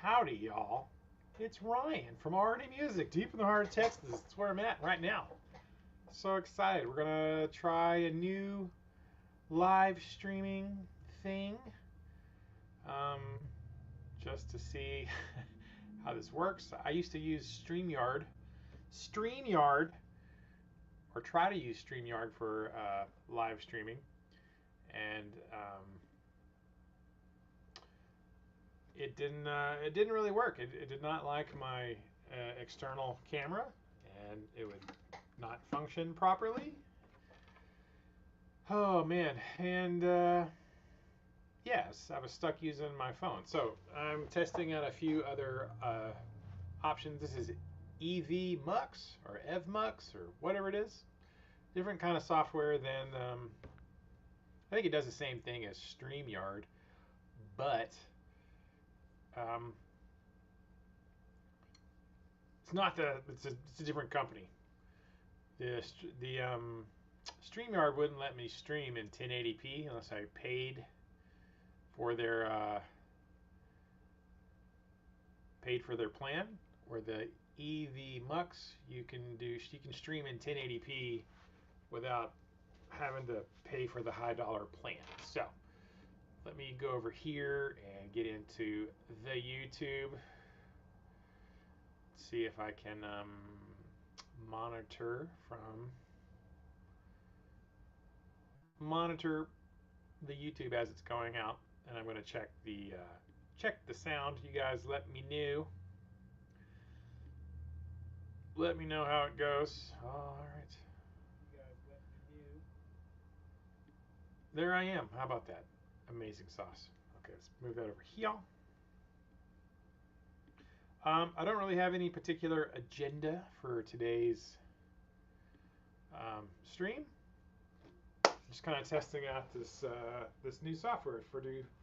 Howdy, y'all. It's Ryan from RNA Music, deep in the heart of Texas. That's where I'm at right now. So excited. We're going to try a new live streaming thing just to see how this works. I used to use StreamYard, or try to use StreamYard for live streaming. And it didn't really work. It did not like my external camera, and it would not function properly. Oh man, and yes, I was stuck using my phone. So I'm testing out a few other options. This is EVMux or EVMux or whatever it is. Different kind of software than I think it does the same thing as StreamYard, but it's not it's a different company. The StreamYard wouldn't let me stream in 1080p unless I paid for their plan. Or the EVMux, you can stream in 1080p without having to pay for the high dollar plan. So let me go over here and get into the YouTube. See if I can monitor the YouTube as it's going out, and I'm going to check the sound. You guys let me know. Let me know how it goes. All right. You guys let me know. There I am. How about that? Amazing sauce. Okay, let's move that over here. I don't really have any particular agenda for today's stream. Just kind of testing out this new software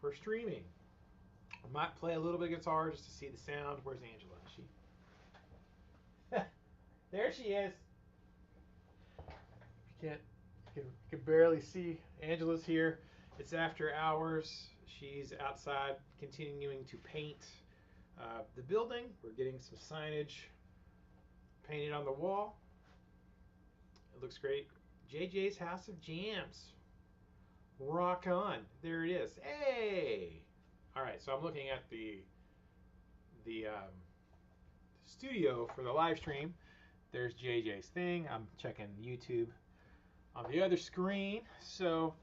for streaming. I might play a little bit of guitar just to see the sound. Where's Angela? There she is. You can barely see. Angela's here. It's after hours. She's outside continuing to paint the building. We're getting some signage painted on the wall. It looks great. JJ's House of Jams. Rock on. There it is. Hey! Alright, so I'm looking at the studio for the live stream. There's JJ's thing. I'm checking YouTube on the other screen. So,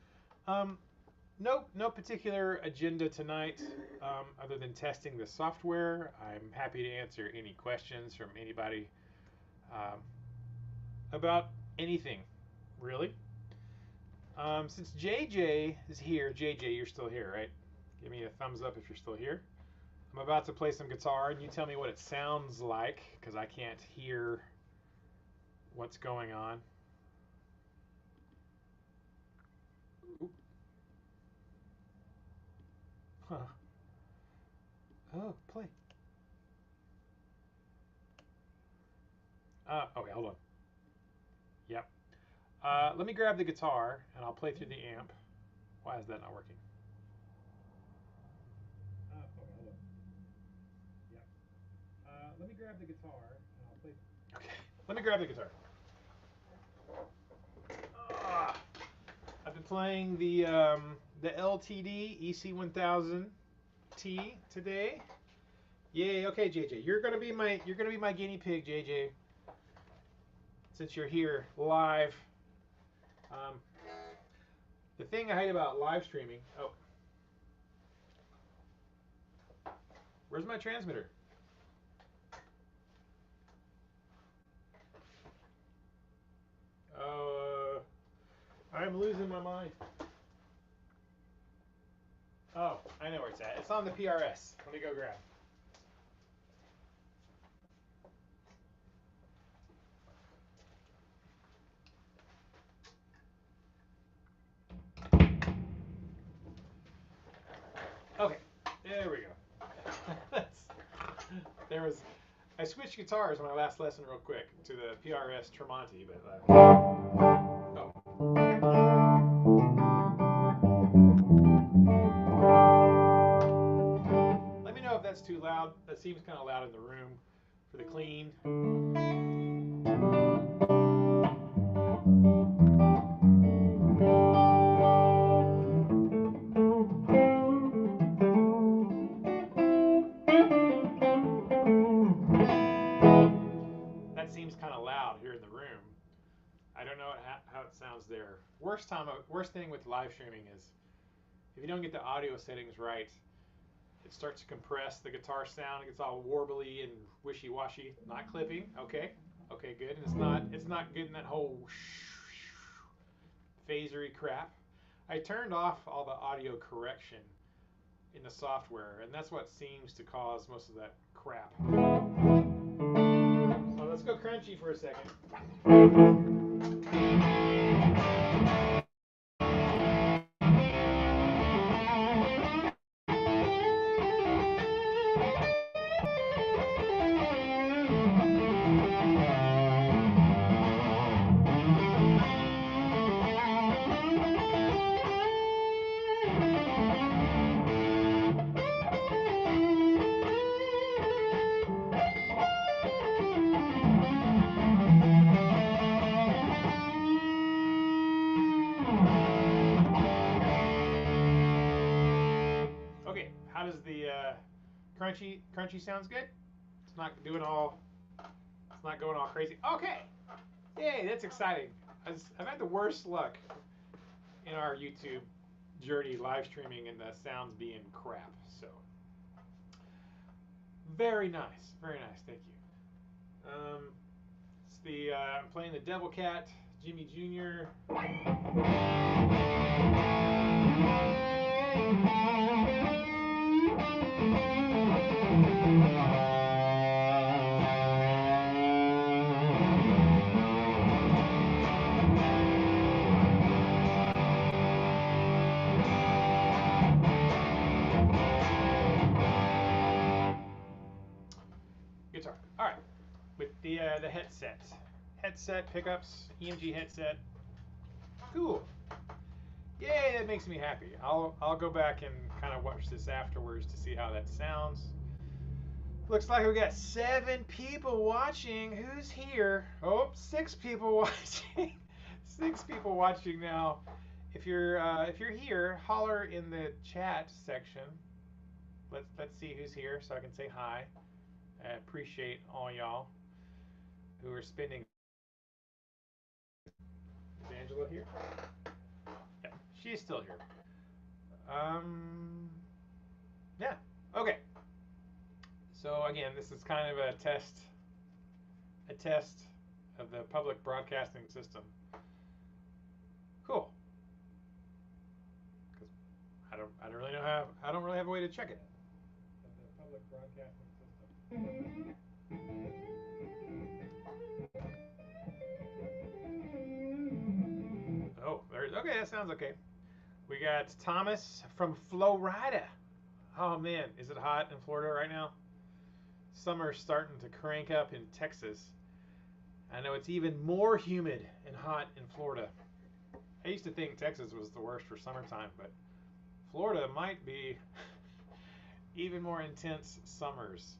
no particular agenda tonight other than testing the software. I'm happy to answer any questions from anybody about anything, really. Since JJ is here, JJ, you're still here, right? Give me a thumbs up if you're still here. I'm about to play some guitar, and you tell me what it sounds like, because I can't hear what's going on. Oop. Huh. Oh, play. Okay, hold on. Yep. Let me grab the guitar, and I'll play through the amp. Why is that not working? Okay, hold on. Yep. Let me grab the guitar, and I'll play. Okay, let me grab the guitar. I've been playing the LTD EC1000T today. Yay! Okay, JJ, you're gonna be my guinea pig, JJ. Since you're here live. The thing I hate about live streaming. Oh, where's my transmitter? I'm losing my mind. Oh, I know where it's at. It's on the PRS. Let me go grab. Okay, there we go. I switched guitars in my last lesson real quick to the PRS Tremonti, but oh. Let me know if that that's too loud. That seems kind of loud in the room for the clean. That seems kind of loud here in the room. I don't know how it sounds there. Worst thing with live streaming is if you don't get the audio settings right, it starts to compress the guitar sound. It gets all warbly and wishy-washy. Not clipping. Okay, good. And it's not getting that whole phasery crap. I turned off all the audio correction in the software, and that's what seems to cause most of that crap. So let's go crunchy for a second. Okay, how does the crunchy sounds good? It's not going all crazy. Okay, yay, that's exciting. I've had the worst luck in our YouTube journey live streaming and the sounds being crap. So very nice, thank you. It's the I'm playing the Devil Cat, Jimmy Jr. Guitar. All right, with the headset pickups, EMG headset. Cool. Yay, that makes me happy. I'll go back and kind of watch this afterwards to see how that sounds. Looks like we got 7 people watching. Who's here? Oh, 6 people watching. 6 people watching now. If you're here, holler in the chat section. Let's see who's here so I can say hi. I appreciate all y'all who are spending. Is Angela here? Yeah, she's still here. Yeah. Okay. So again, this is kind of a test of the public broadcasting system. Cool. Because I don't really have a way to check it. Of the public broadcasting system. Oh, okay, that sounds okay. We got Thomas from Florida. Oh man, is it hot in Florida right now? Summer's starting to crank up in Texas. I know it's even more humid and hot in Florida. I used to think Texas was the worst for summertime, but Florida might be even more intense summers.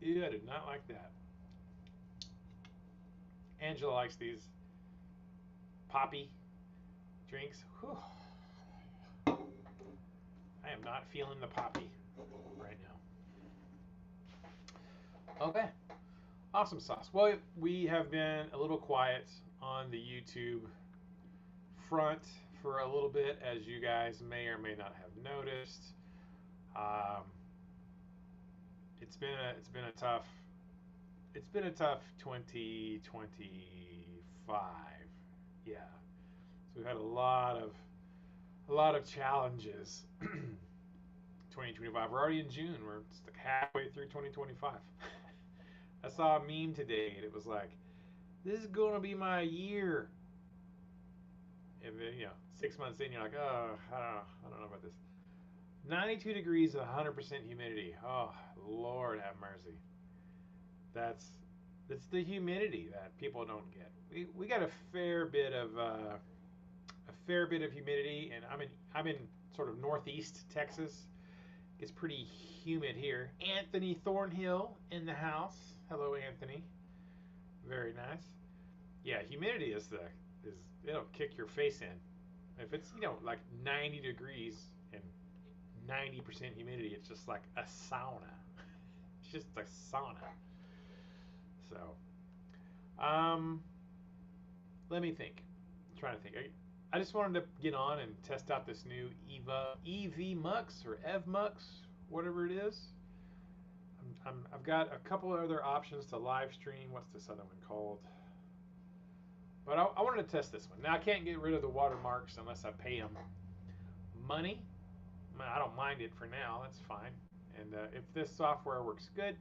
Ew, I did not like that. Angela likes these poppy drinks. Whew. I am not feeling the poppy right now. Okay. Awesome sauce. Well, we have been a little quiet on the YouTube front for a little bit, as you guys may or may not have noticed. It's been a tough 2025. Yeah. So we've had a lot of challenges. 2025. We're already in June. We're like halfway through 2025. I saw a meme today, and it was like, "This is going to be my year." And then 6 months in, you're like, "Oh, I don't know about this." 92 degrees, 100% humidity. Oh, Lord have mercy. That's the humidity that people don't get. We got a fair bit of humidity, and I'm in sort of northeast Texas. It's pretty humid here. Anthony Thornhill in the house. Hello, Anthony. Very nice. Yeah, humidity is it'll kick your face in. If it's like 90 degrees and 90% humidity, it's just like a sauna. It's just a sauna. So, let me think. I'm trying to think. I just wanted to get on and test out this new EV Mux or EV Mux, whatever it is. I've got a couple of other options to live stream. What's this other one called? But I wanted to test this one. Now I can't get rid of the watermarks unless I pay them money. I don't mind it for now. That's fine. And if this software works good,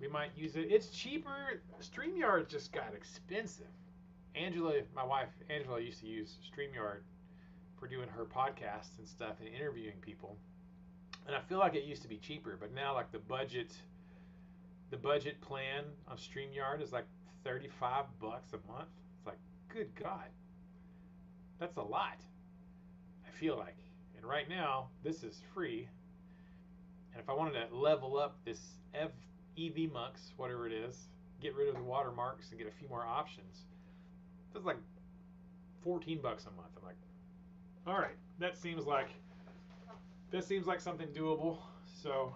we might use it. It's cheaper. StreamYard just got expensive. My wife Angela, used to use StreamYard for doing her podcasts and stuff and interviewing people. And I feel like it used to be cheaper, but now like the budget plan on StreamYard is like $35 a month. It's like, good God, that's a lot. I feel like. And right now, this is free. And if I wanted to level up this EV Mux, whatever it is, get rid of the watermarks and get a few more options, that's like $14 a month. I'm like, all right, that seems like something doable. So.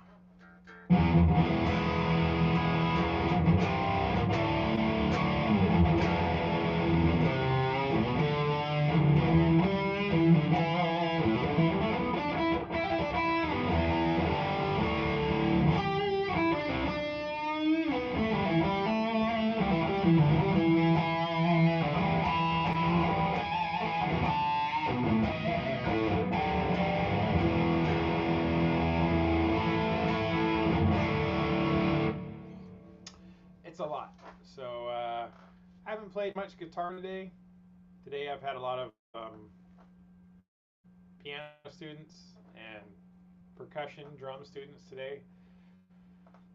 A lot. So I haven't played much guitar today. Today I've had a lot of piano students and percussion drum students today.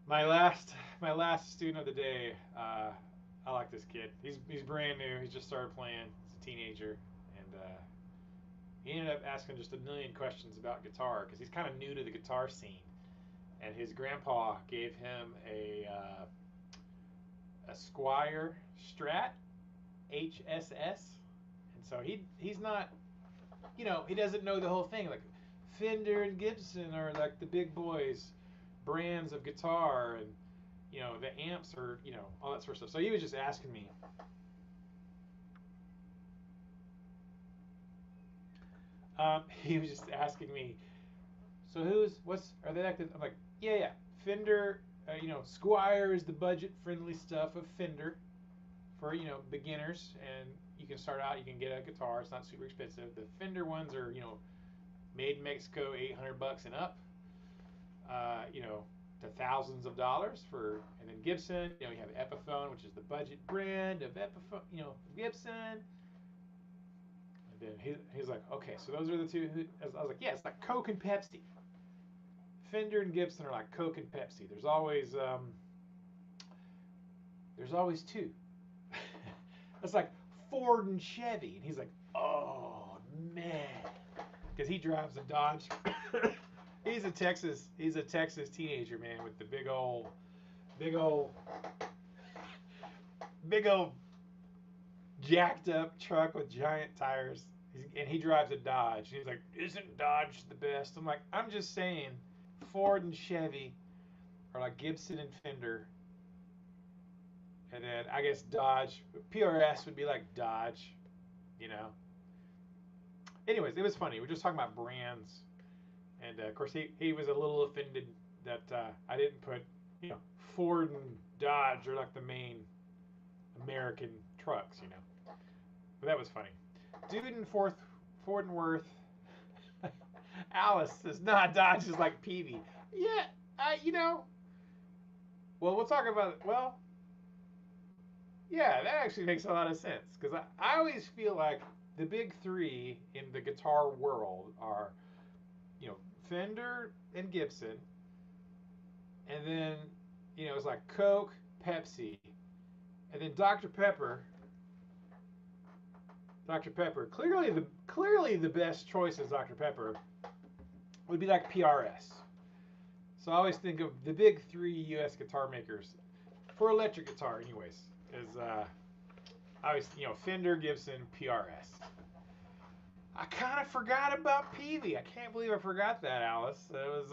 My last student of the day, I like this kid. He's brand new. He just started playing. He's a teenager, and he ended up asking just a million questions about guitar because he's kind of new to the guitar scene. And his grandpa gave him a Squire Strat HSS, and so he's not, he doesn't know the whole thing. Like Fender and Gibson are like the big boys brands of guitar, and the amps are all that sort of stuff. So he was just asking me. He was just asking me. So are they like? I'm like, yeah. Fender. Squire is the budget-friendly stuff of Fender for, beginners, and you can start out, you can get a guitar, it's not super expensive. The Fender ones are, made in Mexico, $800 and up, to thousands of dollars for, and then Gibson, you have Epiphone, which is the budget brand of Epiphone, Gibson. And then he's like, okay, so those are the two. I was like, yeah, it's like Coke and Pepsi. Fender and Gibson are like Coke and Pepsi. There's always two. It's like Ford and Chevy, and he's like, oh man, because he drives a Dodge. He's a Texas teenager, man, with the big old jacked up truck with giant tires, and he drives a Dodge. And he's like, isn't Dodge the best? I'm like, I'm just saying. Ford and Chevy are like Gibson and Fender, and then I guess Dodge, PRS would be like Dodge, Anyways, it was funny. We were just talking about brands, and of course he was a little offended that I didn't put Ford and Dodge are like the main American trucks, But that was funny. Dude in Fort Worth. Alice says, nah, Dodge is like Peavy. Yeah, well, we'll talk about it. Well, yeah, that actually makes a lot of sense. Because I always feel like the big three in the guitar world are, Fender and Gibson. And then, it's like Coke, Pepsi. And then Dr. Pepper. Clearly the best choice is Dr. Pepper. would be like PRS. So I always think of the big three U.S. guitar makers for electric guitar, anyways. Is I always, Fender, Gibson, PRS. I kind of forgot about Peavey. I can't believe I forgot that, Alice. It was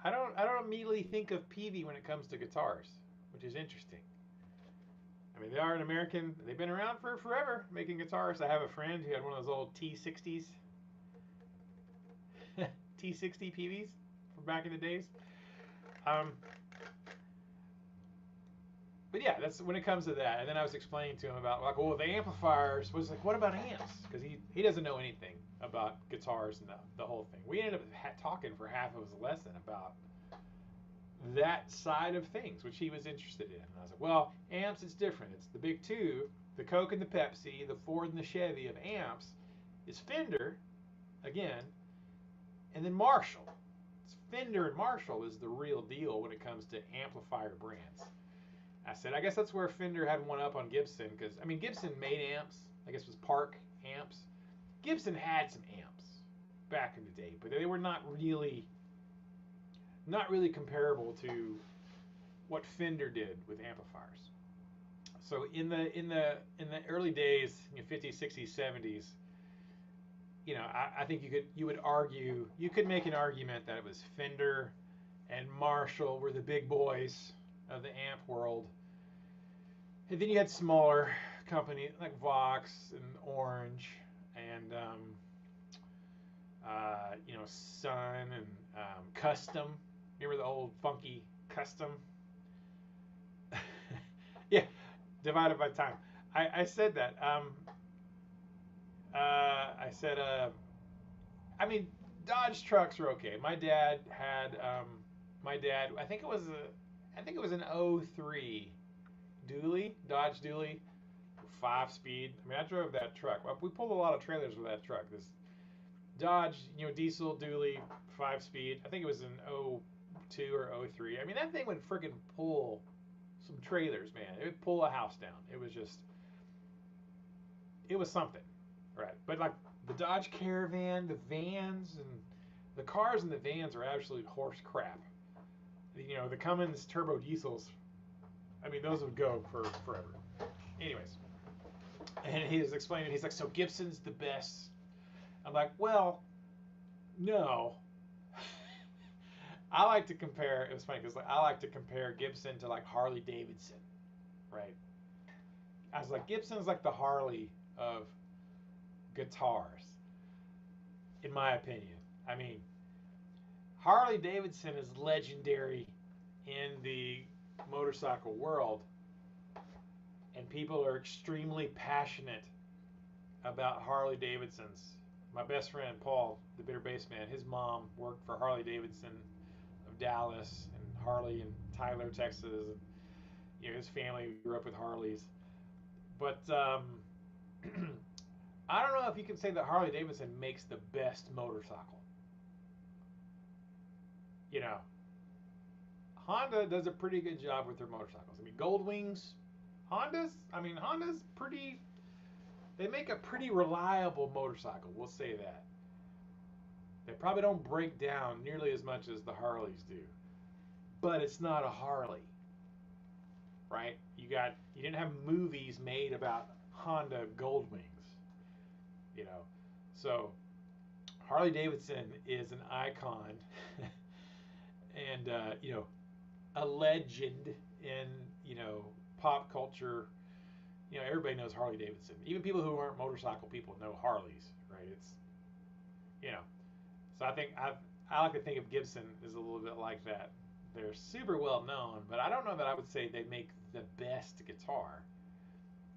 I don't immediately think of Peavey when it comes to guitars, which is interesting. I mean, they are an American. They've been around for forever making guitars. I have a friend who had one of those old T60s, T60 Peaveys from back in the days. But yeah, that's when it comes to that. And then I was explaining to him about like, well, the amplifiers was like, what about amps? Because he doesn't know anything about guitars and the whole thing. We ended up talking for half of his lesson about that side of things, which he was interested in. And I was like, well, amps is different. It's the big two, the Coke and the Pepsi, the Ford and the Chevy of amps is Fender, again, and then Marshall. It's Fender and Marshall is the real deal when it comes to amplifier brands. I said, I guess that's where Fender had one up on Gibson, because I mean Gibson made amps. I guess it was Park amps. Gibson had some amps back in the day, but they were not really comparable to what Fender did with amplifiers. So in the early days, 50s, 60s, 70s, I think you could make an argument that it was Fender and Marshall were the big boys of the amp world. And then you had smaller companies like Vox and Orange and Sun and Custom. Remember the old funky Custom? Yeah, divided by time. I said that. I mean, Dodge trucks are okay. My dad had I think it was an '03 dually, Dodge dually, 5-speed. I mean, I drove that truck. We pulled a lot of trailers with that truck. This Dodge, diesel dually, 5-speed. I think it was an '02 or '03. I mean, that thing would freaking pull some trailers, man. It would pull a house down. It was something, right? But like the Dodge Caravan, the vans, and the cars and the vans are absolute horse crap. The Cummins turbo diesels, I mean, those would go for forever. Anyways, and he was explaining, he's like, so Gibson's the best. I'm like, well, no. I like to compare, it was funny because I like to compare Gibson to like Harley Davidson, right? I was like, Gibson's like the Harley of guitars, in my opinion. I mean, Harley Davidson is legendary in the motorcycle world, and people are extremely passionate about Harley Davidsons. My best friend Paul, the bitter bass man, his mom worked for Harley Davidson of Dallas and Harley in Tyler, Texas, and his family grew up with Harleys. But I don't know if you can say that Harley Davidson makes the best motorcycle. Honda does a pretty good job with their motorcycles. I mean, Gold Wings, Honda's pretty, they make a pretty reliable motorcycle, we'll say that. They probably don't break down nearly as much as the Harleys do. But it's not a Harley, right? You didn't have movies made about Honda Gold Wings, So Harley Davidson is an icon and, a legend in, pop culture. Everybody knows Harley Davidson. Even people who aren't motorcycle people know Harleys, right? It's, So I think I like to think of Gibson as a little bit like that. They're super well known, but I don't know that I would say they make the best guitar.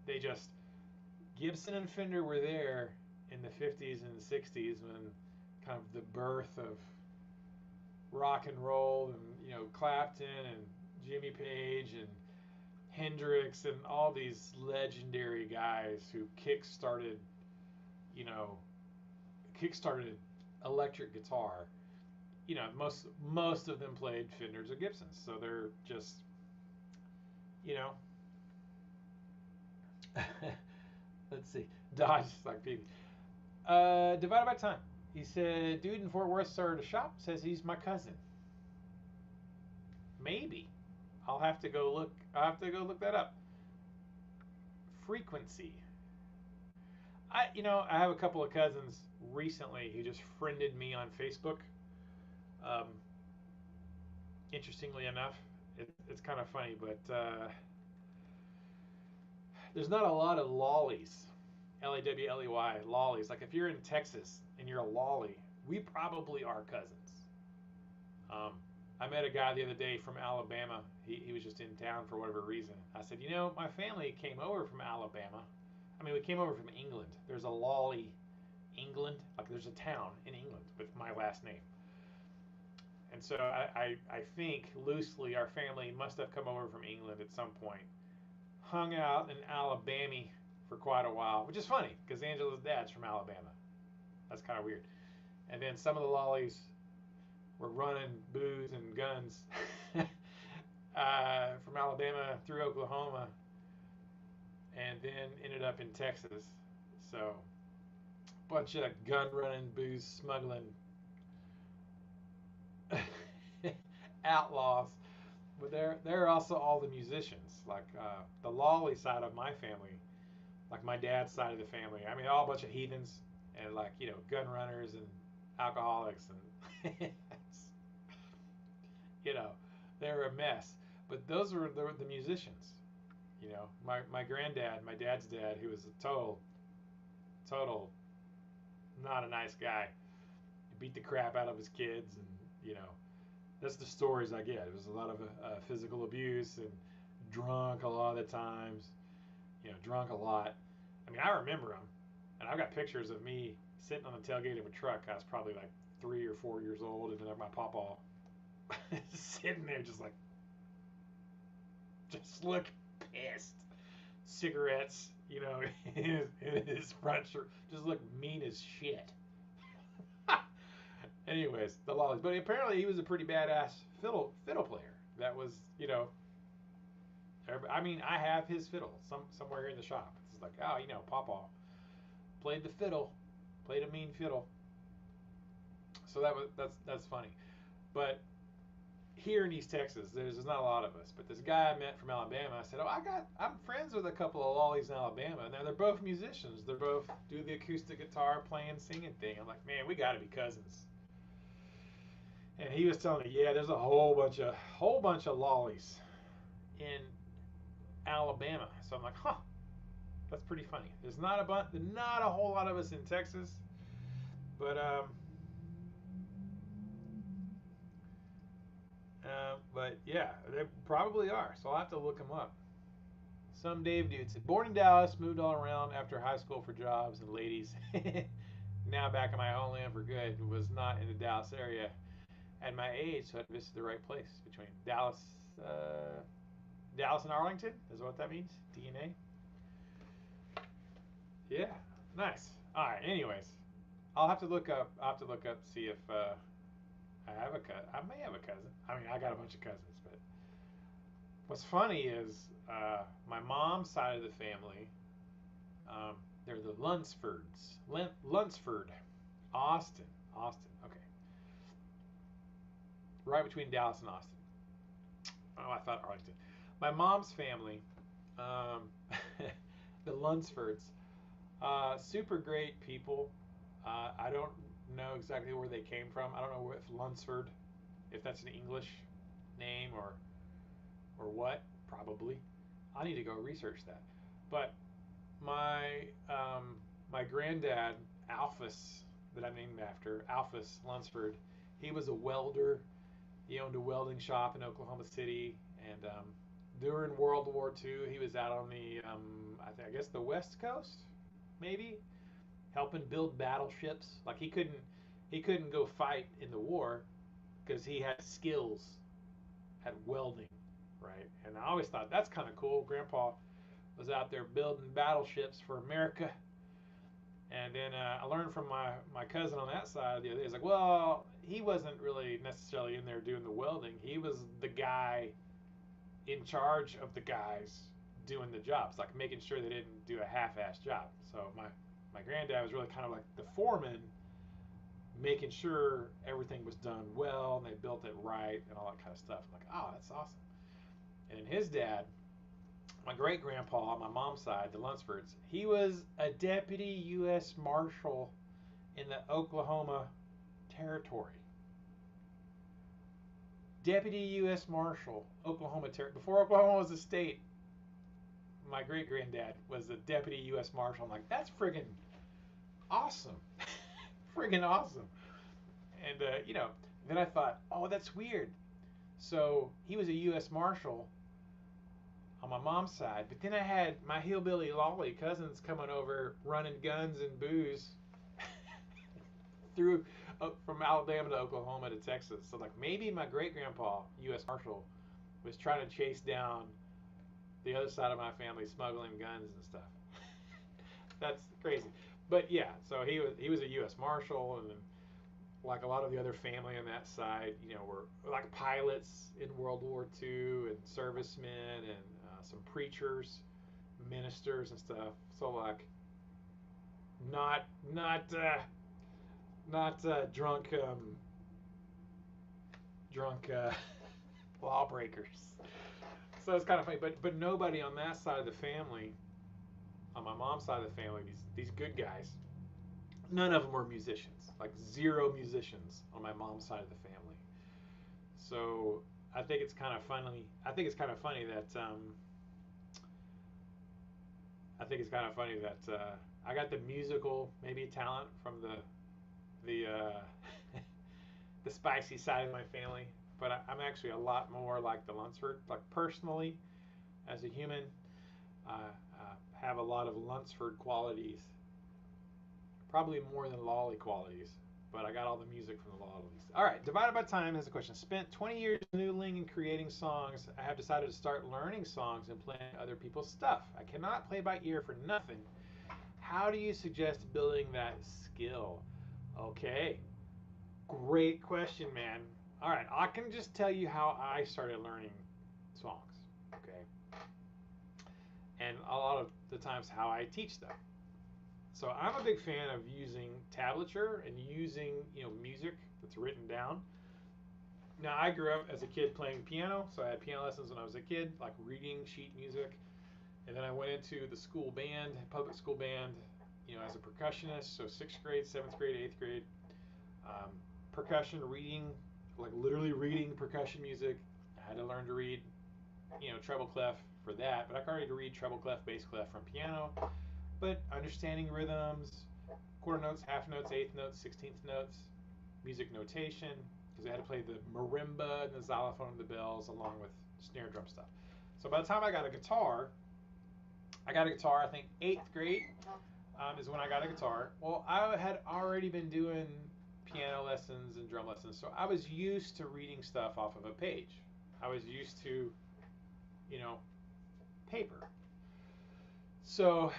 They just, Gibson and Fender were there in the 50s and 60s when kind of the birth of rock and roll and, Clapton and Jimmy Page and Hendrix and all these legendary guys who kick-started electric guitar. Most of them played Fenders or Gibsons, so they're just, let's see, Dodge is like Peavey. Divided by time. He said, dude in Fort Worth started a shop, says he's my cousin. Maybe. I'll have to go look that up. Frequency. I have a couple of cousins recently who just friended me on Facebook. Interestingly enough, it's kind of funny, but there's not a lot of lollies. Lawley, lollies. Like if you're in Texas and you're a lolly, we probably are cousins. I met a guy the other day from Alabama. He was just in town for whatever reason. I said, my family came over from Alabama. I mean, we came over from England. There's a lolly, England. Like there's a town in England with my last name. And so I think loosely our family must have come over from England at some point. Hung out in Alabama for quite a while, which is funny because Angela's dad's from Alabama. That's kind of weird. And then some of the lollies were running booze and guns from Alabama through Oklahoma and then ended up in Texas. So, bunch of gun running, booze smuggling outlaws. But there are also all the musicians, like the lolly side of my family, like my dad's side of the family. I mean, all a bunch of heathens and gun runners and alcoholics and they're a mess. But those were the musicians. My granddad, my dad's dad, who was a total not a nice guy. He beat the crap out of his kids, and that's the stories I get. It was a lot of physical abuse and drunk a lot of the times. Drunk a lot. I mean, I remember him, and I've got pictures of me sitting on the tailgate of a truck. I was probably like 3 or 4 years old, and then my papa sitting there just look pissed. Cigarettes, in his front shirt, just look mean as shit. Anyways, the lollies. But apparently he was a pretty badass fiddle player. That was, I mean, I have his fiddle somewhere here in the shop. It's like, Papa played the fiddle, played a mean fiddle. So that's funny. But here in East Texas, there's not a lot of us. But this guy I met from Alabama, I said, I'm friends with a couple of lollies in Alabama. Now they're both musicians. They're both do the acoustic guitar playing, singing thing. I'm like, man, we got to be cousins. And he was telling me, yeah, there's a whole bunch of lollies in Alabama. So I'm like, that's pretty funny. There's not a whole lot of us in Texas, but yeah, they probably are. So I'll have to look them up. Some Dave dude said, born in Dallas, moved all around after high school for jobs and ladies. Now back in my homeland for good. Was not in the Dallas area at my age, so I visited the right place between Dallas and Arlington. Is what that means? DNA. Yeah, nice. All right. Anyways, I'll have to look up. See if I may have a cousin. I mean, I got a bunch of cousins, but what's funny is my mom's side of the family. They're the Lunsfords. Lunsford, Austin. Okay. Right between Dallas and Austin. Oh, I thought Arlington. My mom's family, the Lunsfords, super great people. I don't know exactly where they came from. I don't know if Lunsford, if that's an English name or what. Probably. I need to go research that. But my granddad, Alphus, that I'm named after, Alphus Lunsford, he was a welder. He owned a welding shop in Oklahoma City, and during World War II, he was out on the, I guess the West Coast, maybe, helping build battleships. Like he couldn't go fight in the war because he had skills at welding, right? And I always thought that's kind of cool. Grandpa was out there building battleships for America. And then I learned from my cousin on that side the other day. He's like, well, he wasn't really necessarily in there doing the welding. He was the guy in charge of the guys doing the jobs, like making sure they didn't do a half-assed job. So my granddad was really kind of like the foreman making sure everything was done well and they built it right and all that kind of stuff. I'm like, oh, that's awesome. And his dad, my great grandpa on my mom's side, the Lunsfords, he was a deputy U.S. Marshal in the Oklahoma Territory. Deputy U.S. Marshal, Oklahoma Territory. Before Oklahoma was a state, my great granddad was a deputy U.S. Marshal. I'm like, that's friggin' awesome. Friggin' awesome. And, then I thought, oh, that's weird. So he was a U.S. Marshal on my mom's side, but then I had my hillbilly lolly cousins coming over running guns and booze through from Alabama to Oklahoma to Texas. So like maybe my great grandpa, U.S. Marshal, was trying to chase down the other side of my family smuggling guns and stuff. That's crazy. But yeah, so he was a U.S. Marshal, and like a lot of the other family on that side, were like pilots in World War II and servicemen and some preachers, ministers and stuff. So like not drunk lawbreakers. So it's kind of funny, but nobody on that side of the family, on my mom's side of the family, these good guys, none of them were musicians. Like 0 musicians on my mom's side of the family. So I think it's kind of funny. I think it's kind of funny that I got the musical maybe talent from the the spicy side of my family, but I'm actually a lot more like the Lunsford. Like personally, as a human, have a lot of Lunsford qualities. Probably more than lolly qualities, but I got all the music from the lollies. All right, divided by time has a question. Spent 20 years noodling and creating songs. I have decided to start learning songs and playing other people's stuff. I cannot play by ear for nothing. How do you suggest building that skill? Okay, great question, man. All right, I can just tell you how I started learning songs, okay? And a lot of the times how I teach them. So I'm a big fan of using tablature and using, music that's written down. Now I grew up as a kid playing piano, so I had piano lessons when I was a kid, like reading sheet music. And then I went into the school band, public school band, as a percussionist. So 6th grade, 7th grade, 8th grade, percussion, reading, like literally reading percussion music. I had to learn to read, treble clef for that, but I could already read treble clef, bass clef from piano. But understanding rhythms, quarter notes, half notes, eighth notes, 16th notes, music notation, because I had to play the marimba and the xylophone and the bells along with snare drum stuff. So by the time I got a guitar, I think 8th grade is when I got a guitar. Well, I had already been doing piano lessons and drum lessons, so I was used to reading stuff off of a page. I was used to, paper. So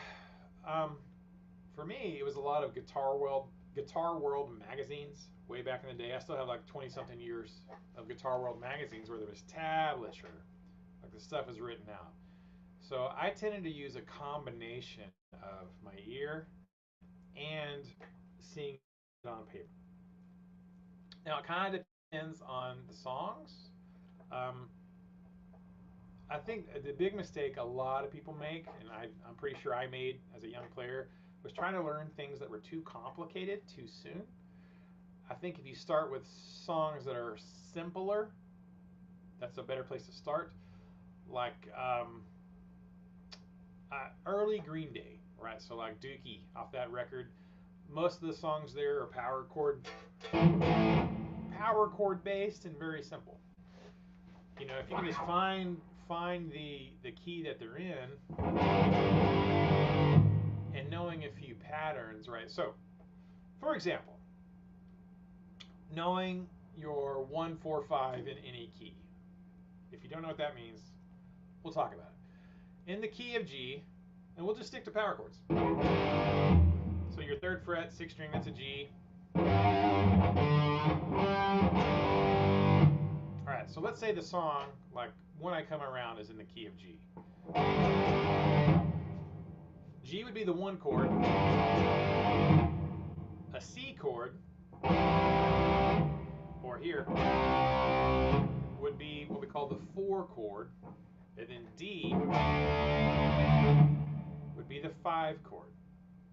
for me, it was a lot of Guitar World magazines way back in the day. I still have like 20-something years of Guitar World magazines where there was tablature, like the stuff was written out. So I tended to use a combination of my ear and seeing it on paper. Now it kind of depends on the songs. I think the big mistake a lot of people make, and I'm pretty sure I made as a young player, was trying to learn things that were too complicated too soon. I think if you start with songs that are simpler, that's a better place to start. Like early Green Day, right? So like Dookie off that record, most of the songs there are power chord based and very simple. If you can just find the key that they're in and knowing a few patterns, right? So, for example, knowing your 1, 4, 5 in any key. If you don't know what that means, we'll talk about it. In the key of G, and we'll just stick to power chords. So your 3rd fret, 6th string, that's a G. Alright, so let's say the song, like When I Come Around, is in the key of G. G would be the 1 chord, a C chord, Or here would be what we call the 4 chord, and then D would be the 5 chord.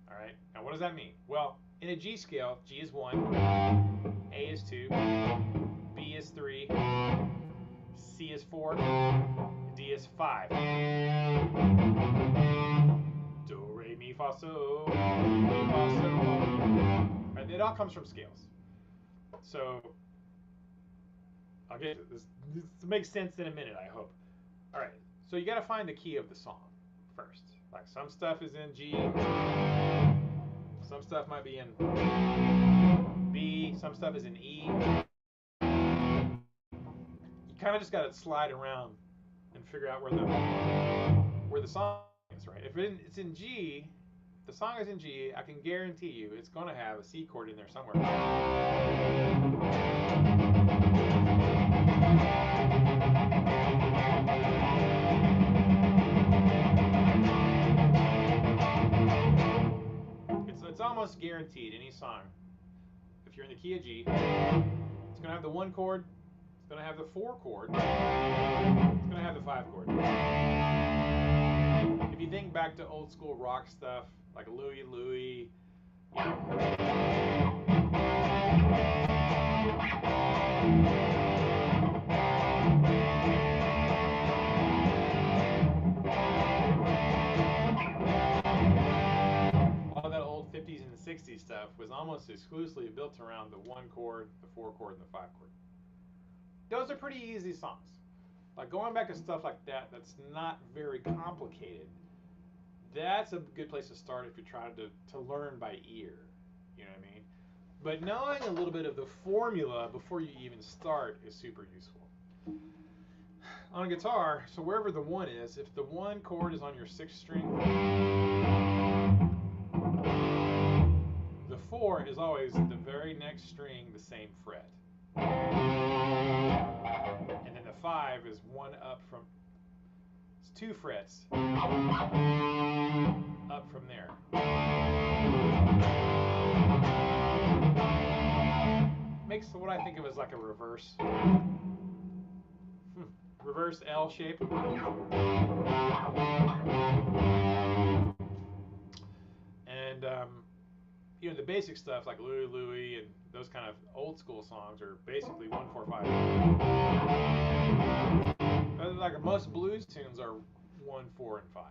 All right. Now, what does that mean? Well, in a G scale, G is 1, A is 2, B is 3, C is 4, D is 5. Do, re, mi, fa, so, mi, fa, so. Right, it all comes from scales. So, I'll get to this. This makes sense in a minute, I hope. All right, so you got to find the key of the song first. Like some stuff is in G, some stuff might be in B, some stuff is in E. You kind of just got to slide around and figure out where the song is, right? If it's in G, the song is in G, I can guarantee you it's going to have a C chord in there somewhere. It's almost guaranteed, any song, if you're in the key of G, it's going to have the 1 chord, it's going to have the 4 chord, it's going to have the 5 chord. If you think back to old school rock stuff, like Louie Louie, you know, all that old 50s and 60s stuff was almost exclusively built around the 1 chord, the 4 chord, and the 5 chord. Those are pretty easy songs. Like going back to stuff like that, that's not very complicated. That's a good place to start if you're trying to learn by ear. You know what I mean? But knowing a little bit of the formula before you even start is super useful. On a guitar, so wherever the 1 is, if the 1 chord is on your 6th string, the 4 is always the very next string, the same fret. And then the 5 is 1 up from, it's 2 frets up from there. Makes what I think of as like a reverse L shape. And you know, the basic stuff like Louie Louie and those kind of old school songs are basically 1, 4, 5. Like most blues tunes are 1, 4, and 5.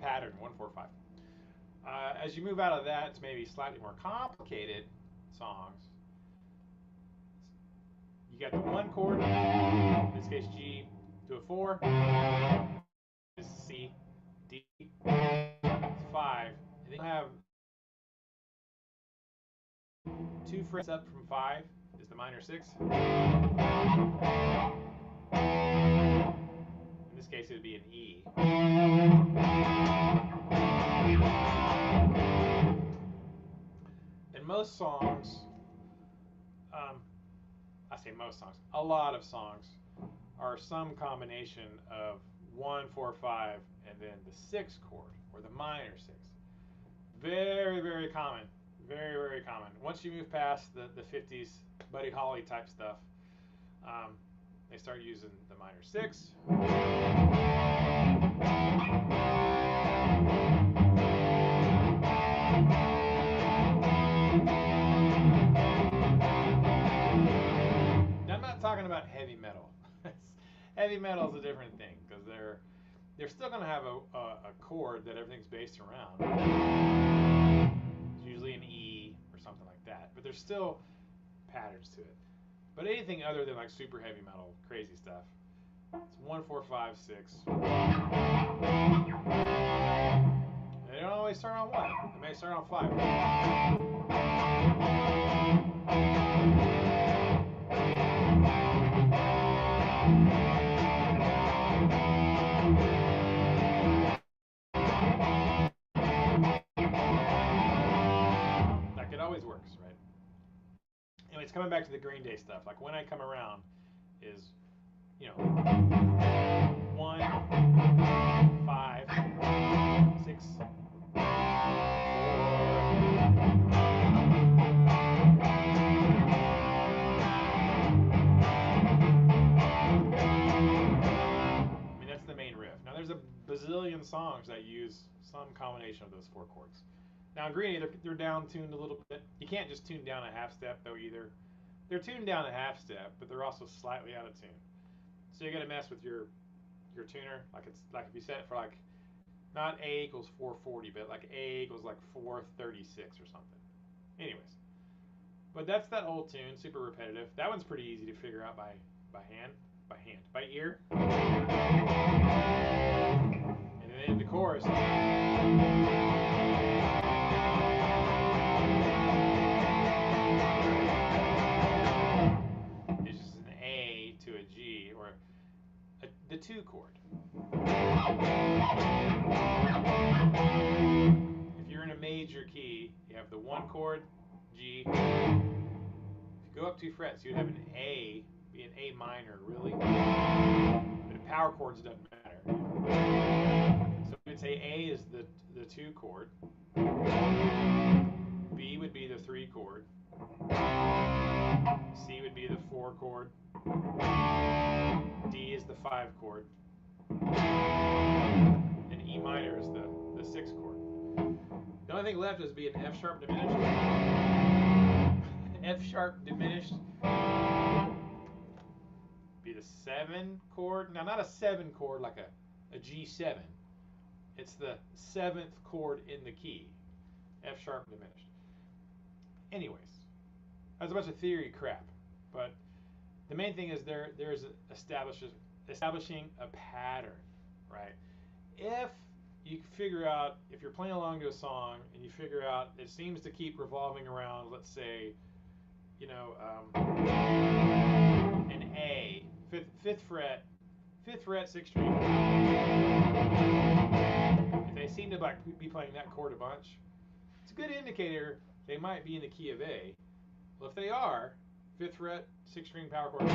Pattern 1, 4, 5. As you move out of that to maybe slightly more complicated songs, you got the 1 chord, in this case G, to a 4, is C, D, it's 5, and then you have 2 frets up from 5 is the minor 6. In this case, it would be an E. And most songs, I say most songs, a lot of songs are some combination of 1, 4, 5, and then the 6th chord, or the minor 6th. Very, very common. Very, very common. Once you move past the 50s Buddy Holly type stuff, they start using the minor 6. Now, I'm not talking about heavy metal. Heavy metal is a different thing because they're still going to have a chord that everything's based around. usually an E or something like that. But there's still patterns to it. But anything other than like super heavy metal, crazy stuff, it's 1, 4, 5, 6. They don't always start on 1. They may start on 5. Like it always works, right? Anyways, coming back to the Green Day stuff, like When I Come Around is, you know, 1, 5, 6, 4. I mean, that's the main riff. Now, there's a bazillion songs that use some combination of those 4 chords. Now, in Green Day, they're down tuned a little bit. You can't just tune down a half step, though, either. They're tuned down a half step, but they're also slightly out of tune. So you got to mess with your tuner. Like it's like if you set it for like not A equals 440, but like A equals like 436 or something. Anyways, but that's that old tune, super repetitive. That one's pretty easy to figure out by ear. And then in the chorus. The 2 chord. If you're in a major key, you have the 1 chord, G. If you go up 2 frets, you'd have an A, be an A minor, really. But in power chords, it doesn't matter. So we would say A is the 2 chord. B would be the 3 chord. C would be the 4 chord. D is the 5 chord. And E minor is the 6 chord. The only thing left is be an F sharp diminished. F sharp diminished. Be the 7 chord. Now, not a 7 chord like a G7. It's the 7th chord in the key. F sharp diminished. Anyways, that's a bunch of theory crap. But the main thing is there's establishing a pattern, right? If you figure out, if you're playing along to a song and you figure out it seems to keep revolving around, let's say, you know, an A, fifth fret, 6th string. If they seem to like be playing that chord a bunch, it's a good indicator they might be in the key of A. Well, if they are, 5th fret, 6th string power chord.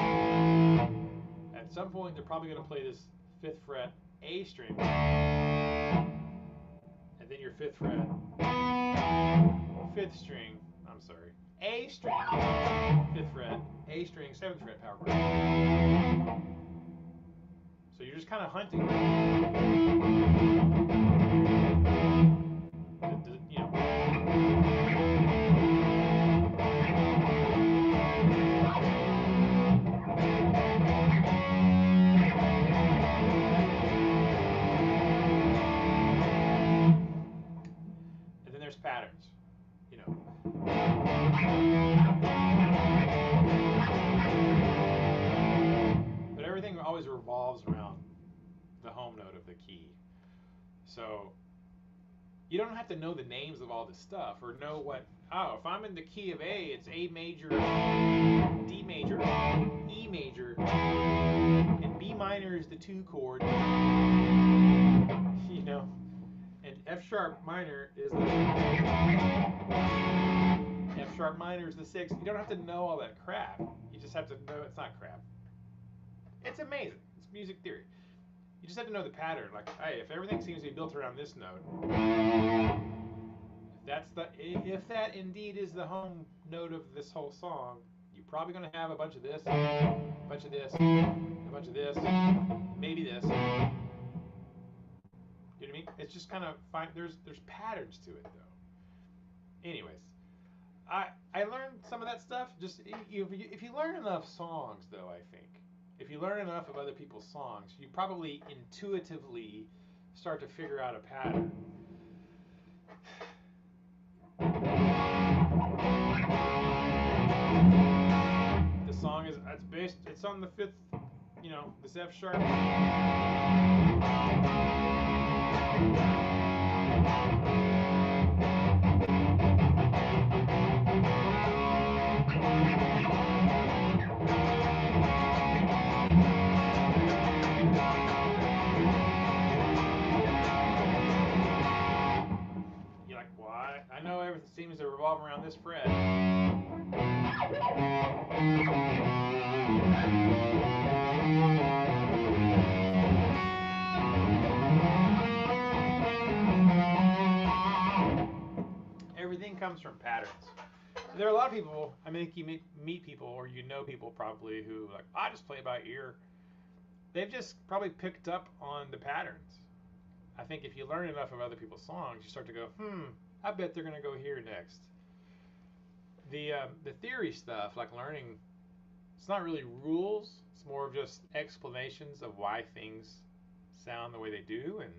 At some point, they're probably going to play this 5th fret A string, and then your 5th fret, 5th string. I'm sorry, A string, 5th fret, A string, 7th fret power chord. So you're just kind of hunting. You know. Patterns, you know. But everything always revolves around the home note of the key. So you don't have to know the names of all this stuff or know what, oh, if I'm in the key of A, it's A major, D major, E major, and B minor is the 2 chord, you know. And F sharp minor is the 6th. You don't have to know all that crap. You just have to know it's not crap. It's amazing. It's music theory. You just have to know the pattern. Like, hey, if everything seems to be built around this note, if that indeed is the home note of this whole song, you're probably going to have a bunch of this, a bunch of this, a bunch of this, maybe this. You know what I mean? It's just kind of fine. There's patterns to it, though. Anyways, I learned some of that stuff. Just if you learn enough songs, though, I think if you learn enough of other people's songs, you probably intuitively start to figure out a pattern. it's based. It's on the fifth. You know, this F sharp. You're like, why? I know everything seems to revolve around this fret. Everything comes from patterns. There are a lot of people, I think you meet people, or you know people probably, who like, I just play by ear. They've just probably picked up on the patterns. I think if you learn enough of other people's songs, you start to go, I bet they're going to go here next. The theory stuff, like learning, it's not really rules. It's more of just explanations of why things sound the way they do and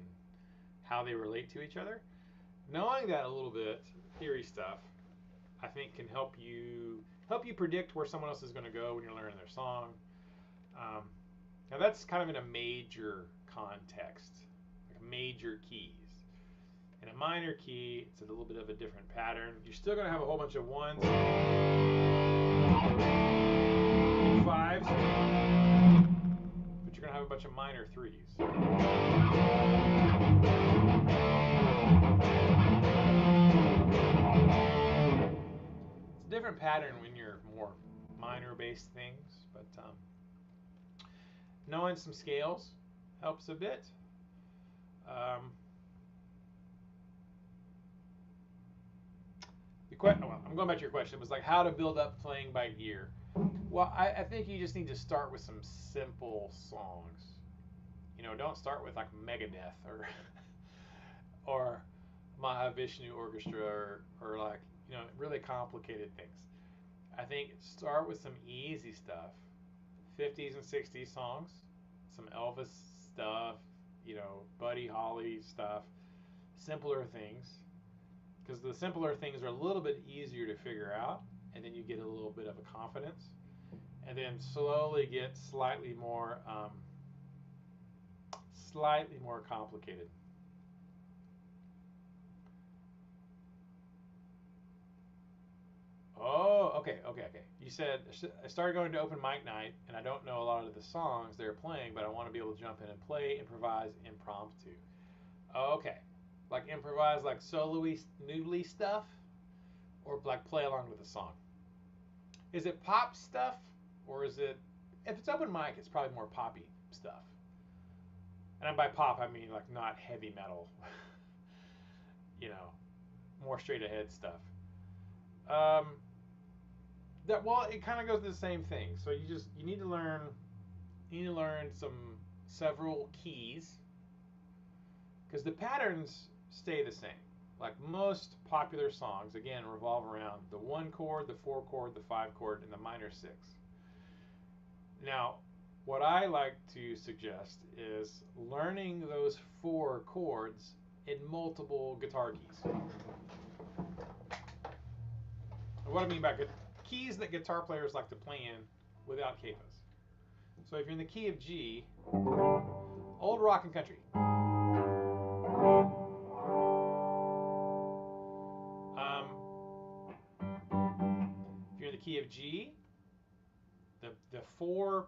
how they relate to each other. Knowing that a little bit, theory stuff, I think can help you predict where someone else is going to go when you're learning their song. Now that's kind of in a major context, like major keys. In a minor key, it's a little bit of a different pattern. You're still going to have a whole bunch of ones and fives, but you're going to have a bunch of minor threes. It's a different pattern when you're more minor-based things, but knowing some scales helps a bit. I'm going back to your question. It was like how to build up playing by ear. Well, I think you just need to start with some simple songs. You know, don't start with like Megadeth or Mahavishnu Orchestra or like, you know, really complicated things. I think start with some easy stuff. 50s and 60s songs, some Elvis stuff, you know, Buddy Holly stuff, simpler things. Because the simpler things are a little bit easier to figure out, and then you get a little bit of a confidence, and then slowly get slightly more complicated. Oh, okay. You said I started going to open mic night, and I don't know a lot of the songs they're playing, but I want to be able to jump in and play, improvise, impromptu. Okay. Like improvise, like solo-y, noodly stuff, or like play along with the song. Is it pop stuff, or is it? If it's open mic, it's probably more poppy stuff. And by pop, I mean like not heavy metal. You know, more straight ahead stuff. It kind of goes to the same thing. So you need to learn several keys, because the patterns stay the same. Like most popular songs, again, revolve around the 1 chord, the 4 chord, the 5 chord, and the minor 6. Now, what I like to suggest is learning those 4 chords in multiple guitar keys. What I mean by keys that guitar players like to play in without capos. So if you're in the key of G, old rock and country. If you're in the key of G, the 4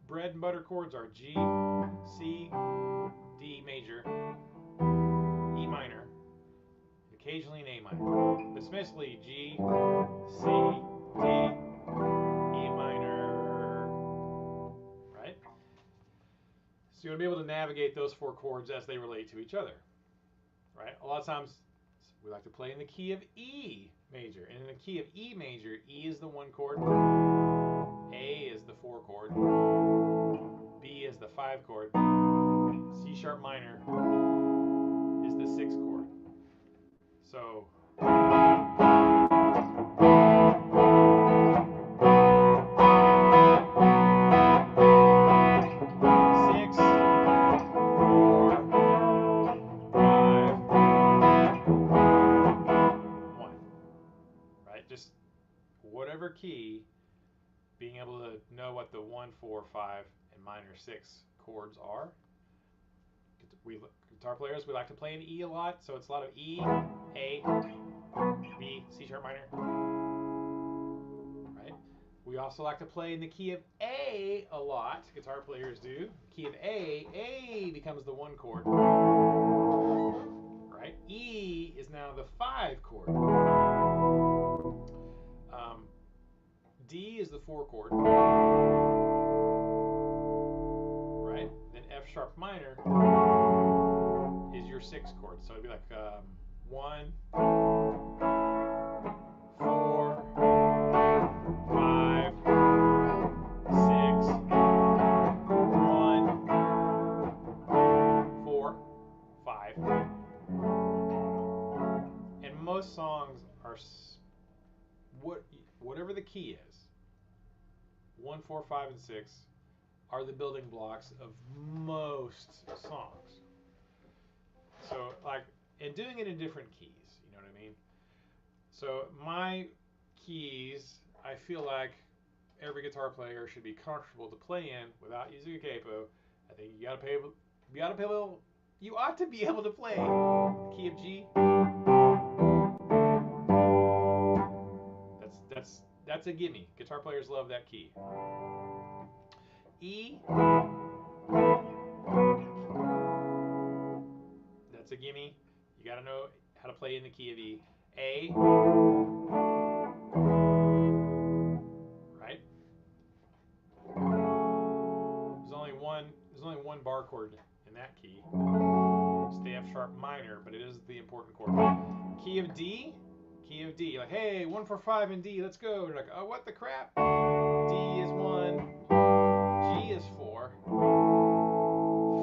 bread and butter chords are G, C, D major, E minor, occasionally an A minor. But it's basically G, C, D, E minor, right? So you want to be able to navigate those 4 chords as they relate to each other, right? A lot of times we like to play in the key of E major. And in the key of E major, E is the 1 chord, A is the 4 chord, B is the 5 chord, C sharp minor is the 6 chord. So whatever key being able to know what the 1, 4, 5, and minor 6 chords are. Guitar players, we like to play in E a lot, so it's a lot of E, A, B, C sharp minor. Right? We also like to play in the key of A a lot. Guitar players do. Key of A becomes the 1 chord. Right? E is now the 5 chord. D is the 4 chord. Right? Then F sharp minor is your 6 chord. So it'd be like 1, 4, 5, 6, 1, 4, 5. And most songs are whatever the key is. 1, 4, 5, and 6 are the building blocks of most songs. So, like, and doing it in different keys, you know what I mean? So, my keys, I feel like every guitar player should be comfortable to play in without using a capo. I think you ought to be able to play the key of G. That's a gimme. Guitar players love that key. E, that's a gimme. You gotta know how to play in the key of E. A, right? There's only one bar chord in that key. It's the F sharp minor, but it is the important chord. Key of D. Like, hey, 1, 4, 5 in D, let's go. You're like, oh, what the crap? D is 1, G is 4,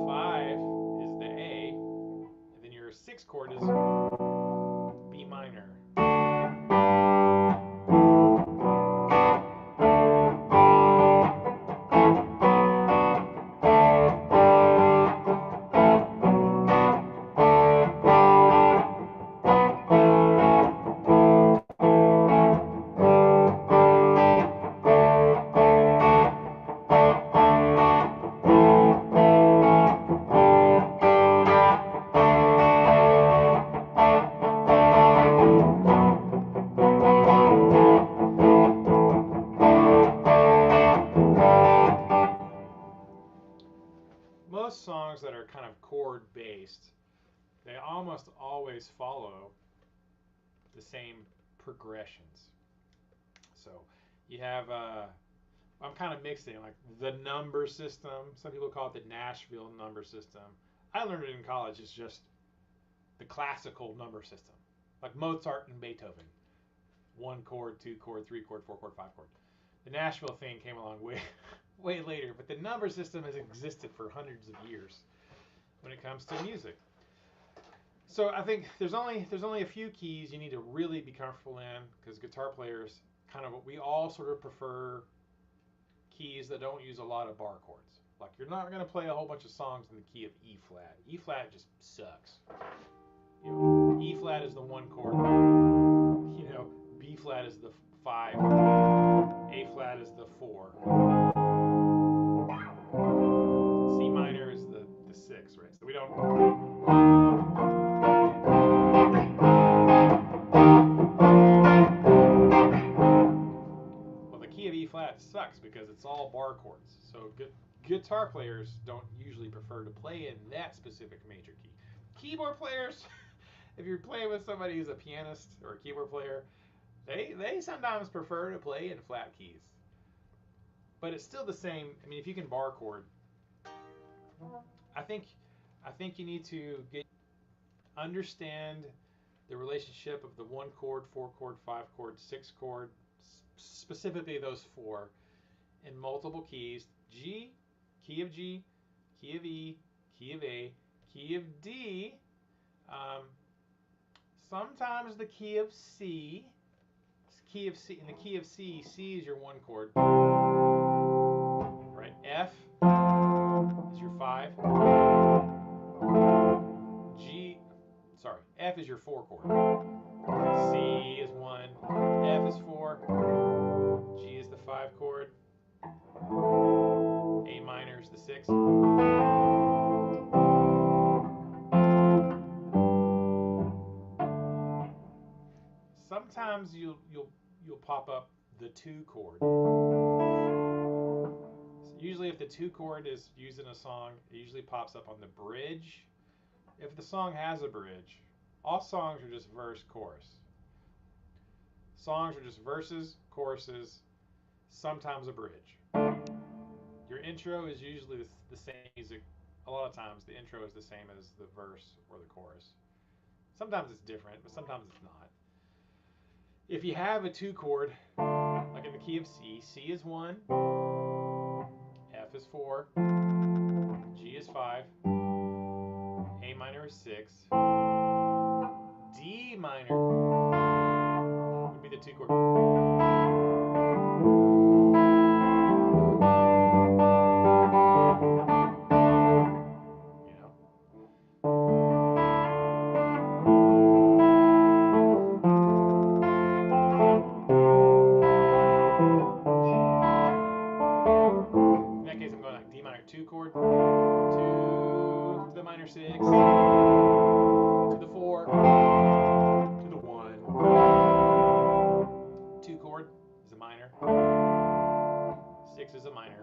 5 is the A, and then your 6 chord is B minor. Most songs that are kind of chord based, they almost always follow the same progressions. So you have, I'm kind of mixing, like the number system. Some people call it the Nashville number system. I learned it in college. It's just the classical number system, like Mozart and Beethoven. 1 chord, 2 chord, 3 chord, 4 chord, 5 chord. The Nashville thing came along way later, but the number system has existed for hundreds of years when it comes to music. So I think there's only a few keys you need to really be comfortable in, because guitar players we all sort of prefer keys that don't use a lot of bar chords. Like, you're not going to play a whole bunch of songs in the key of E flat. E flat just sucks. E flat is the 1 chord. B flat is the 5. A flat is the 4. C minor is the 6, right? So we don't. Well, the key of E flat sucks because it's all bar chords. So guitar players don't usually prefer to play in that specific major key. Keyboard players, if you're playing with somebody who's a pianist or a keyboard player, they sometimes prefer to play in flat keys. But it's still the same. I mean, if you can bar chord, I think you need to understand the relationship of the 1 chord, 4 chord, 5 chord, 6 chord, specifically those 4, in multiple keys. G, key of G, key of E, key of A, key of D. Sometimes the key of C. In the key of C, C is your 1 chord. Right? F is your 5. F is your 4 chord. C is 1. F is 4. G is the 5 chord. 6. Sometimes you'll pop up the 2 chord. So usually if the 2 chord is used in a song, it usually pops up on the bridge. If the song has a bridge, all songs are just verse, chorus. Songs are just verses, choruses, sometimes a bridge. Your intro is usually the same music. A lot of times the intro is the same as the verse or the chorus. Sometimes it's different, but sometimes it's not. If you have a 2 chord, like in the key of C, C is 1, F is 4, G is 5, A minor is 6, D minor would be the 2 chord. In that case, I'm going like D minor 2 chord, 2 to the minor 6, to the 4, to the 1. 2 chord is a minor, 6 is a minor,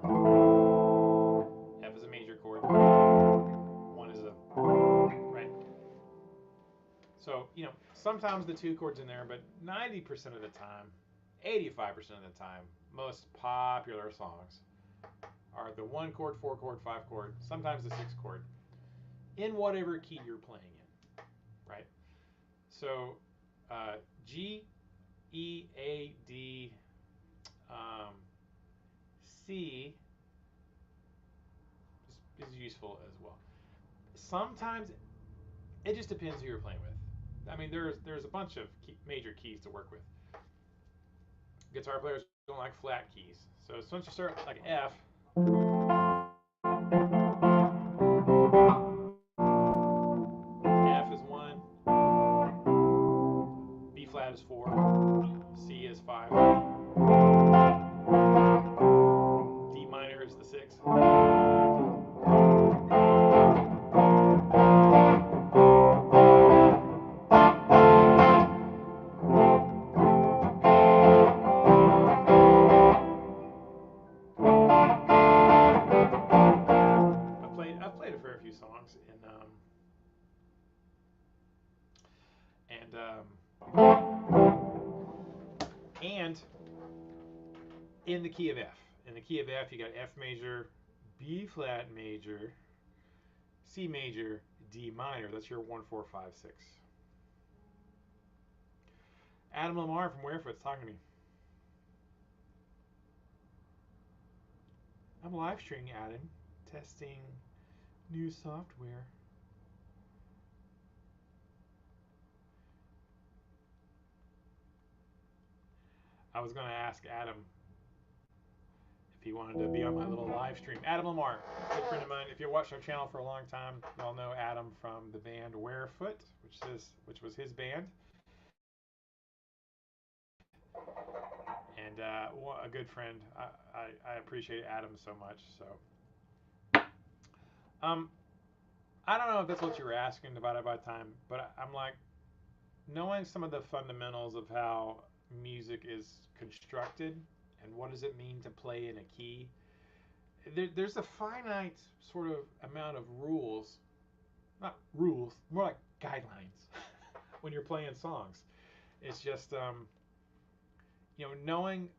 F is a major chord, 1 is a, right? So, sometimes the 2 chords in there, but 90% of the time, 85% of the time, most popular songs are the 1 chord, 4 chord, 5 chord, sometimes the 6 chord, in whatever key you're playing in, right? So G, E, A, D, C is useful as well. Sometimes it just depends who you're playing with. I mean, there's a bunch of major keys to work with. Guitar players don't like flat keys. So once you start like F, F is 1, B flat is 4, C is 5, D minor is the 6. I've played it for a few songs, and in the key of F. In the key of F, you got F major, B flat major, C major, D minor. That's your 1, 4, 5, 6. Adam Lamar from Warefoot's talking to me. I'm live streaming, Adam. Testing new software. I was going to ask Adam if he wanted to be on my little live stream. Adam Lamar, good friend of mine. If you watched our channel for a long time, you'll know Adam from the band Warefoot, which was his band. And a good friend. I appreciate Adam so much. So, I don't know if that's what you were asking about by time, but I'm like, knowing some of the fundamentals of how music is constructed and what does it mean to play in a key, there's a finite sort of amount of rules, not rules, more like guidelines when you're playing songs. It's just knowing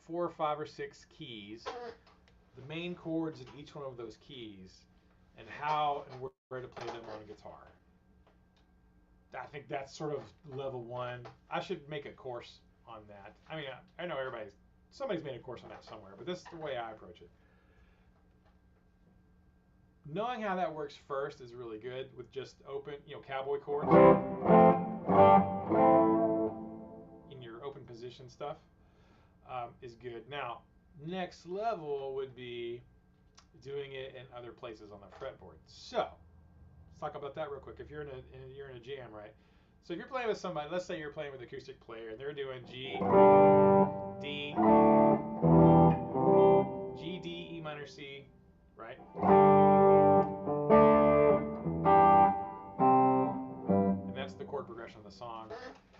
4 or 5 or 6 keys, the main chords in each one of those keys, and how and where to play them on a guitar. I think that's sort of level 1. I should make a course on that. I mean, I know somebody's made a course on that somewhere, but this is the way I approach it. Knowing how that works first is really good with just open, cowboy chords in your open position stuff is good. Now, next level would be doing it in other places on the fretboard. So, let's talk about that real quick. If you're in a jam, right? So if you're playing with somebody, let's say you're playing with an acoustic player, and they're doing G, D, E minor, C, right? And that's the chord progression of the song.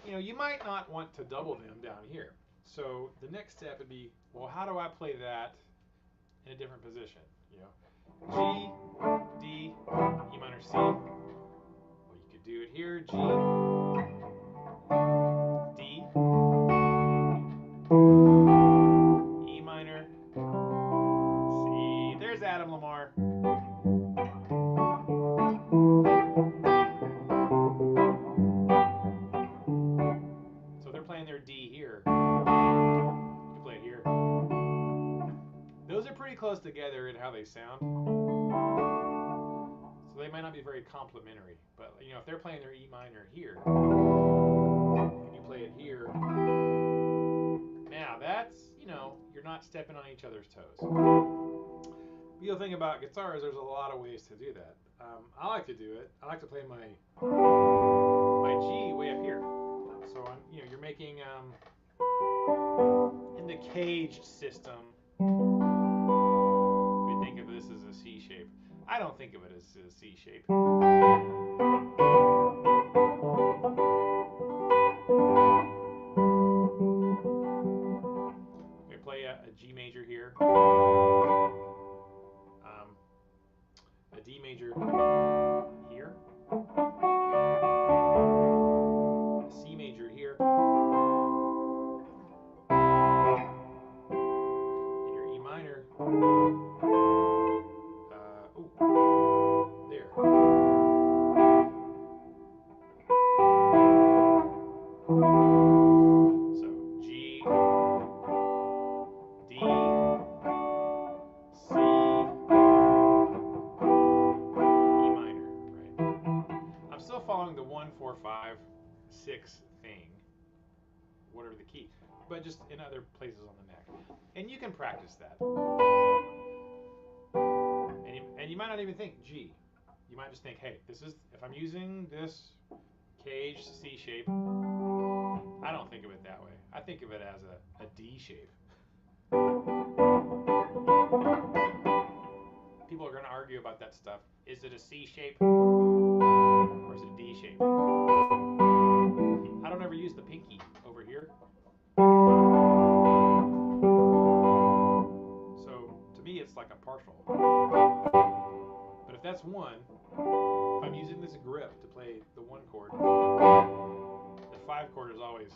You know, you might not want to double them down here. So the next step would be, well, how do I play that in a different position? You know, G, D, E minor, C. Well, you could do it here, G, D, E minor, C. There's Adam Lamar. So they're playing their D here. You can play it here. Those are pretty close together in how they sound. So they might not be very complementary. But you know, if they're playing their E minor here, and you play it here, now that's, you know, you're not stepping on each other's toes. The other thing about guitar is there's a lot of ways to do that. I like to do it. I like to play my G way up here. So you know, you're making in the caged system. We think of this as a C shape. I don't think of it as a C shape. We play a G major here, a D major here, a C major here, and your E minor. There. So G, D, C, E minor, right? I'm still following the 1, 4, 5, 6 thing, whatever the key, but just in other places on the neck. And you can practice that. And you might not even think G. You might just think, hey, this is, if I'm using this caged C shape, I don't think of it that way. I think of it as a D shape. People are going to argue about that stuff. Is it a C shape or is it a D shape? I don't ever use the pinky over here. So to me, it's like a partial. But if that's 1, if I'm using this grip to play the 1 chord, the 5 chord is always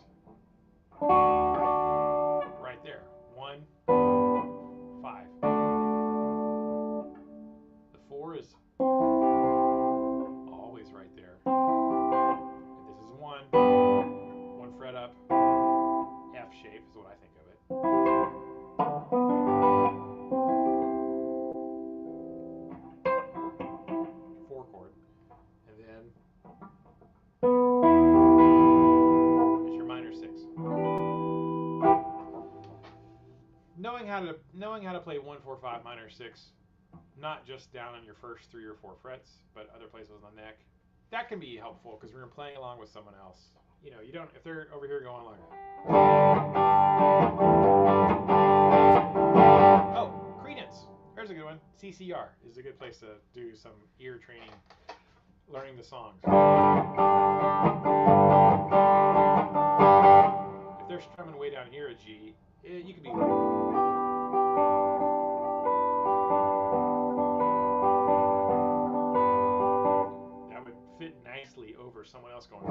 right there. 1, 5. The 4 is always right there. And this is 1 fret up, F shape is what I think of it. 4 chord. And then it's your minor 6. Knowing how to play 1, 4, 5 minor 6, not just down on your first 3 or 4 frets, but other places on the neck, that can be helpful because we're playing along with someone else. You know, you don't, if they're over here going like, oh, credence. There's a good one. CCR is a good place to do some ear training, learning the songs. If they're strumming way down here at G, you could be. That would fit nicely over someone else going.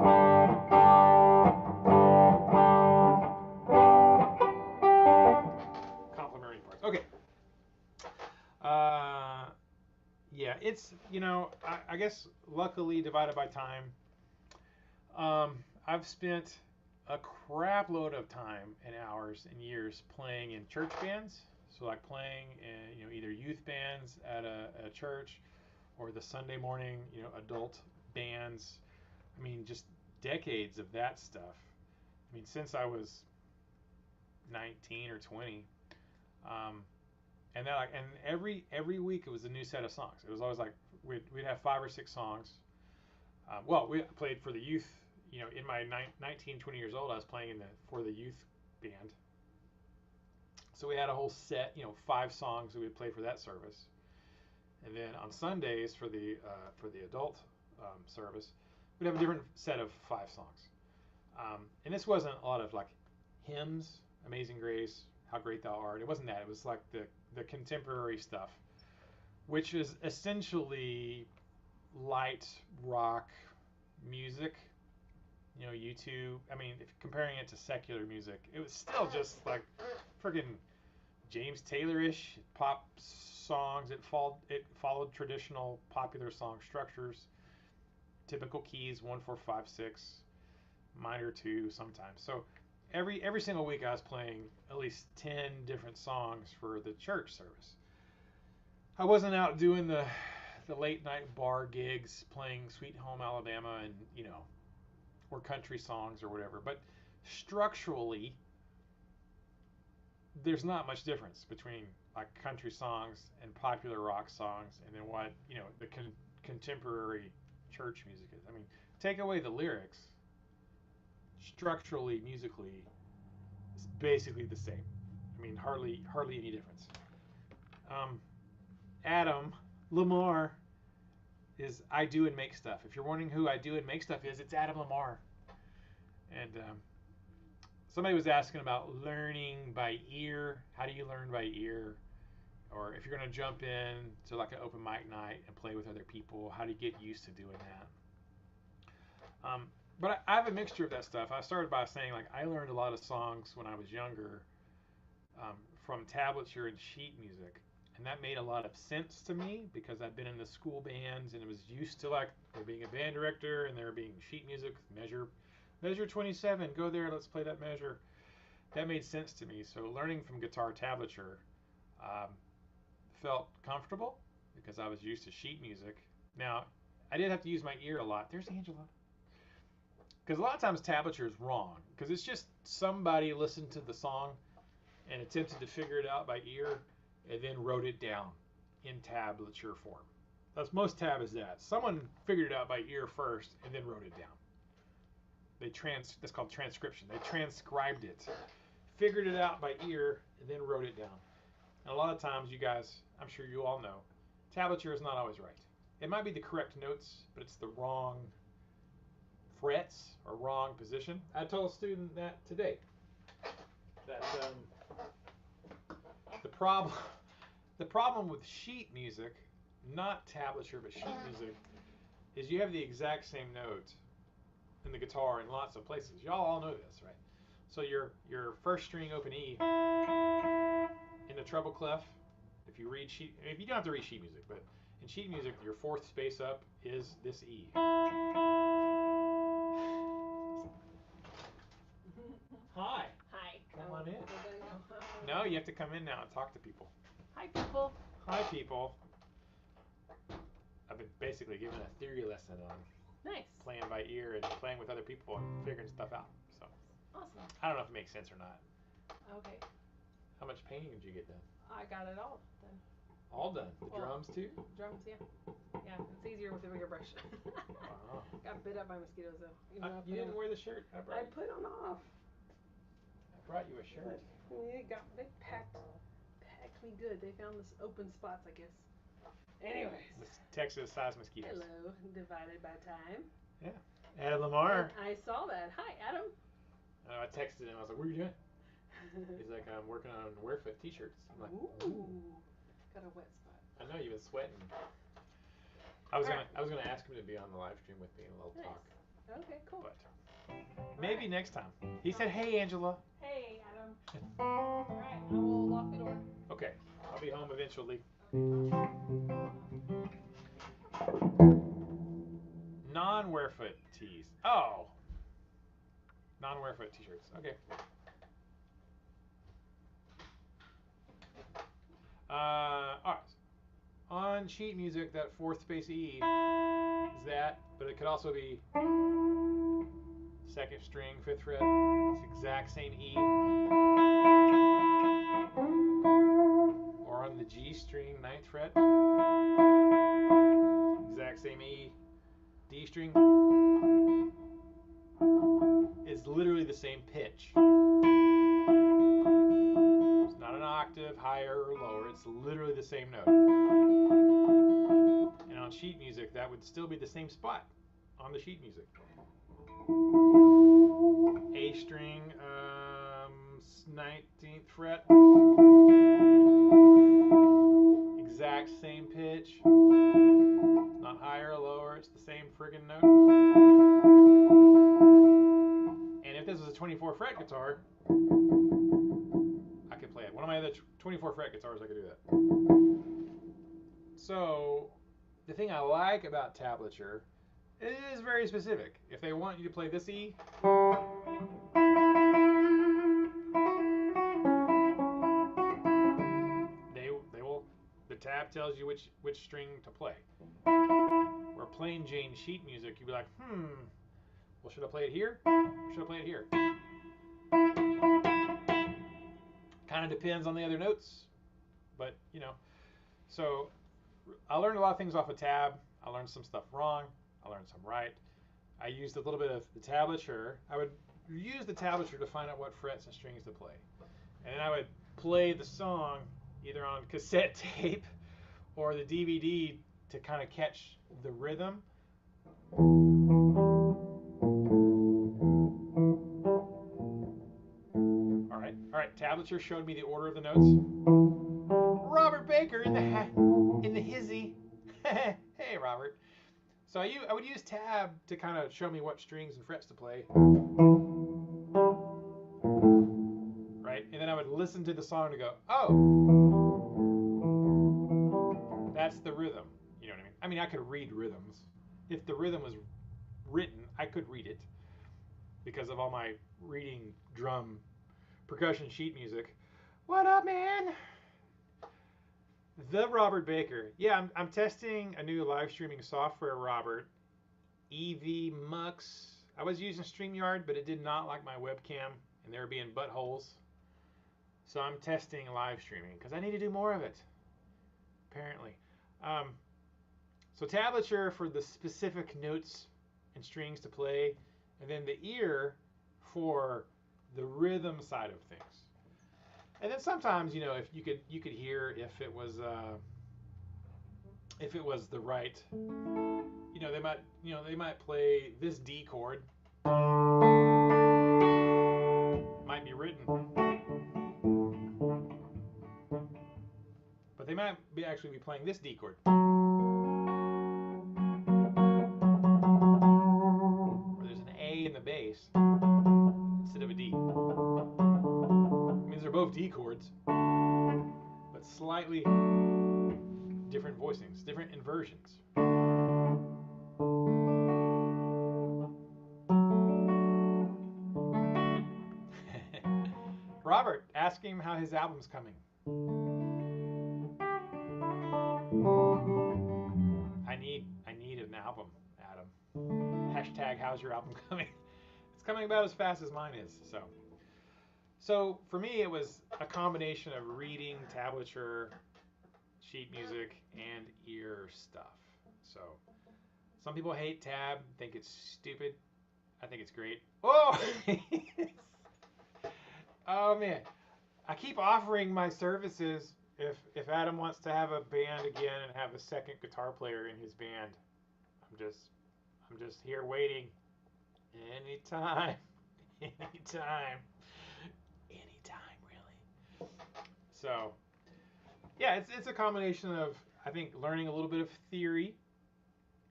Complementary parts. Okay. Yeah, it's, you know, I guess luckily divided by time, I've spent a crap load of time and hours and years playing in church bands. So like playing in, you know, either youth bands at a church or the Sunday morning, you know, adult bands. I mean, just decades of that stuff. I mean, since I was 19 or 20. And then like, and every week it was a new set of songs. It was always like we'd have 5 or 6 songs. Well, we played for the youth. You know, in my 19, 20 years old, I was playing for the youth band. So we had a whole set, you know, 5 songs that we'd play for that service. And then on Sundays for the adult service, we'd have a different set of 5 songs. And this wasn't a lot of like hymns, Amazing Grace, How Great Thou Art. It wasn't that. It was like the contemporary stuff, which is essentially light rock music. You know, U2. I mean, if comparing it to secular music, it was still just like friggin' James Taylor-ish pop songs. It followed traditional popular song structures, typical keys 1 4 5 6, minor 2 sometimes. So every single week I was playing at least 10 different songs for the church service. I wasn't out doing the late night bar gigs playing Sweet Home Alabama and, you know, or country songs or whatever. But structurally, there's not much difference between like country songs and popular rock songs and then what, you know, the contemporary church music is. I mean, take away the lyrics, structurally, musically, it's basically the same. I mean, hardly any difference. Adam Lamar is I Do and Make Stuff. If you're wondering who I Do and Make Stuff is, it's Adam Lamar. And somebody was asking about learning by ear. How do you learn by ear? Or if you're going to jump in to like an open mic night and play with other people, how do you get used to doing that? But I have a mixture of that stuff. I started by saying like I learned a lot of songs when I was younger from tablature and sheet music. And that made a lot of sense to me because I've been in the school bands and it was used to like there being a band director and there being sheet music, measure 27, go there, let's play that measure. That made sense to me. So learning from guitar tablature felt comfortable because I was used to sheet music. Now, I did have to use my ear a lot. There's Angela. Because a lot of times tablature is wrong because it's just somebody listened to the song and attempted to figure it out by ear and then wrote it down in tablature form. That's most tab is that. Someone figured it out by ear first and then wrote it down. That's called transcription. They transcribed it, figured it out by ear, and then wrote it down. And a lot of times, you guys, I'm sure you all know, tablature is not always right. It might be the correct notes, but it's the wrong frets or wrong position. I told a student that today. That the problem with sheet music, not tablature, but sheet music, is you have the exact same note in the guitar in lots of places. Y'all all know this, right? So your first string open E in the treble clef, if you don't have to read sheet music, but in sheet music, your 4th space up is this E. Hi. Hi. Come on in. No, you have to come in now and talk to people. Hi, people. Hi, people. I've been basically giving a theory lesson on playing by ear and playing with other people and figuring stuff out. So awesome. I don't know if it makes sense or not. Okay. How much painting did you get done? I got it all done. All done? The drums too? Drums, yeah. Yeah, it's easier with a bigger brush. Wow. Got bit up by mosquitoes though. You didn't wear the shirt I brought. I put on off. I brought you a shirt. They packed me good. They found this open spots, I guess. Anyways. The Texas size mosquitoes. Hello, divided by time. Yeah. Adam Lamar. And I saw that. Hi, Adam. I texted him. I was like, "What are you doing?" He's like, "I'm working on Wearfoot t-shirts." I'm like, "Ooh, got a wet spot." I know you've been sweating. I was gonna ask him to be on the live stream with me in a little talk. Okay, cool. But maybe next time. He said, "Hey, Angela." Hey, Adam. All right, I will lock the door. Okay, I'll be home eventually. Non-Wearfoot tees. Oh. Non-Wearfoot t-shirts. Okay. All right. On sheet music, that 4th space E is that, but it could also be 2nd string, 5th fret. It's the exact same E. Or on the G string, 9th fret. Exact same E. D string is literally the same pitch. It's not an octave higher or lower. It's literally the same note. on sheet music, that would still be the same spot on the sheet music. A string, 19th fret, exact same pitch, not higher or lower, it's the same friggin' note. And if this was a 24 fret guitar, I could play it. One of my other 24 fret guitars, I could do that. So the thing I like about tablature, it is very specific. If they want you to play this E, they will. The tab tells you which string to play. Where plain Jane sheet music, you'd be like, well, should I play it here? Or should I play it here? Kind of depends on the other notes, but you know. So I learned a lot of things off a tab. I learned some stuff wrong. I learned some right. I used a little bit of the tablature. I would use the tablature to find out what frets and strings to play. And then I would play the song either on cassette tape or the DVD to kind of catch the rhythm. All right. Tablature showed me the order of the notes. Robert Baker in the hizzy. Hey, Robert. So I would use tab to kind of show me what strings and frets to play. Right? And then I would listen to the song to go, oh, that's the rhythm. You know what I mean? I mean, I could read rhythms. If the rhythm was written, I could read it because of all my reading drum percussion sheet music. What up, man? The Robert Baker. Yeah, I'm testing a new live streaming software, Robert. EV Mux. I was using StreamYard, but it did not like my webcam, and there were being buttholes. So I'm testing live streaming because I need to do more of it, apparently. So tablature for the specific notes and strings to play, and then the ear for the rhythm side of things. And then sometimes, you know, if you could hear if it was the right, you know, they might play this D chord, might be written, but they might actually be playing this D chord. Or there's an A in the bass instead of a D. They're both D chords, but slightly different voicings, different inversions. Robert, ask him how his album's coming. I need an album, Adam. Hashtag how's your album coming? It's coming about as fast as mine is, So for me, it was a combination of reading, tablature, sheet music, and ear stuff. So some people hate tab, think it's stupid. I think it's great. Oh! Oh man, I keep offering my services if Adam wants to have a band again and have a second guitar player in his band. I'm just here waiting. Anytime. So, yeah, it's a combination of, I think, learning a little bit of theory.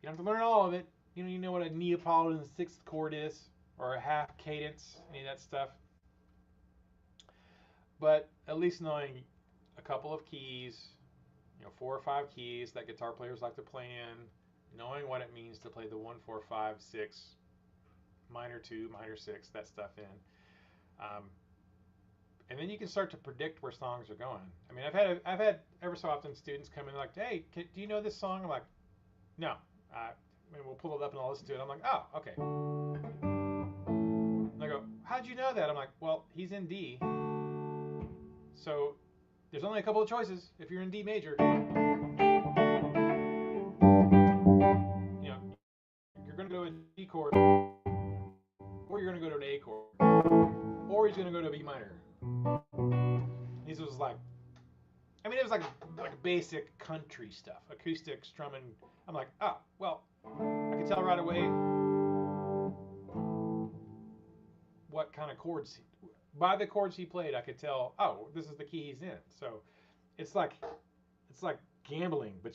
You don't have to learn all of it. You know what a Neapolitan sixth chord is, or a half cadence, any of that stuff. But at least knowing a couple of keys, 4 or 5 keys that guitar players like to play in, knowing what it means to play the 1, 4, 5, 6, minor 2, minor 6, that stuff in. And then you can start to predict where songs are going. I mean, I've had ever so often students come in like, hey, do you know this song? I'm like, no. We'll pull it up and I'll listen to it. I'm like, oh, okay. And I go, how'd you know that? I'm like, well, he's in D. So there's only a couple of choices if you're in D major. You're going to go to a D chord, or you're going to go to an A chord, or he's going to go to a B minor. These was like, I mean, it was like basic country stuff, acoustic strumming. I'm like, oh, well, I could tell right away what kind of chords. By the chords he played, I could tell, oh, this is the key he's in. So it's like gambling, but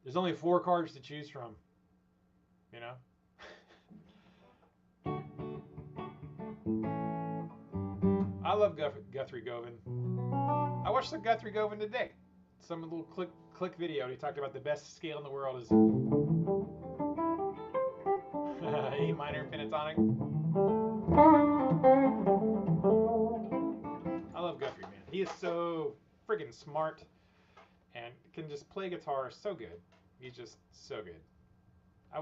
there's only 4 cards to choose from, you know. I love Guthrie Govan. I watched the Guthrie Govan today. Some little click video. He talked about the best scale in the world is A minor pentatonic. I love Guthrie, man. He is so friggin' smart and can just play guitar so good. He's just so good. I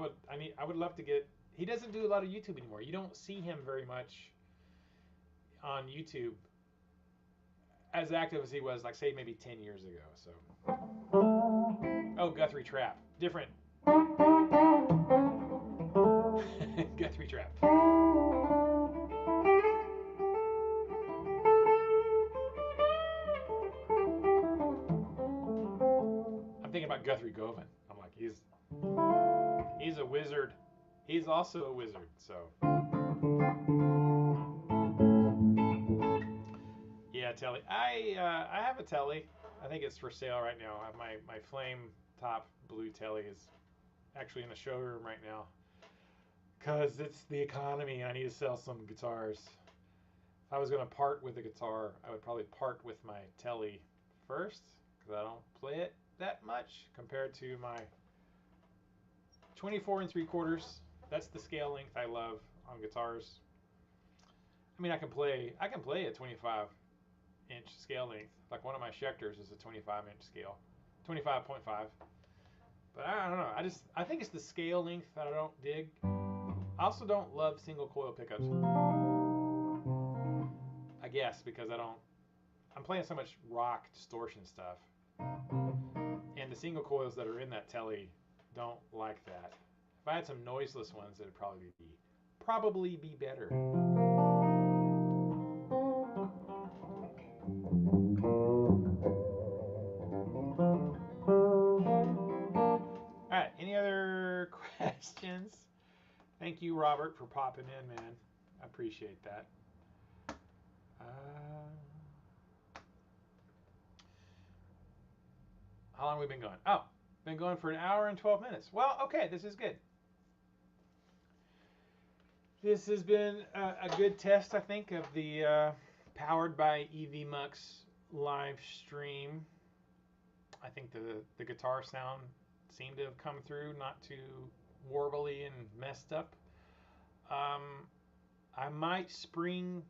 would love to get. He doesn't do a lot of YouTube anymore. You don't see him very much on YouTube as active as he was, like, say, maybe 10 years ago. So, oh, Guthrie Trap, different. Guthrie Trap. I'm thinking about Guthrie Govan. I'm like, he's a wizard. He's also a wizard. So. Yeah, Telly. I have a Telly. I think it's for sale right now. I have my flame top blue Telly is actually in the showroom right now because it's the economy and I need to sell some guitars. If I was going to part with a guitar, I would probably part with my Telly first because I don't play it that much compared to my 24 3/4. That's the scale length I love on guitars. I mean, I can play a 25-inch scale length. Like one of my Schecters is a 25-inch scale, 25.5. But I don't know. I think it's the scale length that I don't dig. I also don't love single coil pickups. I guess because I'm playing so much rock distortion stuff, and the single coils that are in that Telly don't like that. If I had some noiseless ones, it'd probably be better. All right, any other questions? Thank you, Robert, for popping in, man. I appreciate that. How long have we been going? Oh, been going for 1 hour and 12 minutes. Well, okay, this is good. This has been a good test, I think, of the powered by EVMux live stream. I think the guitar sound seemed to have come through, not too warbly and messed up. I might spring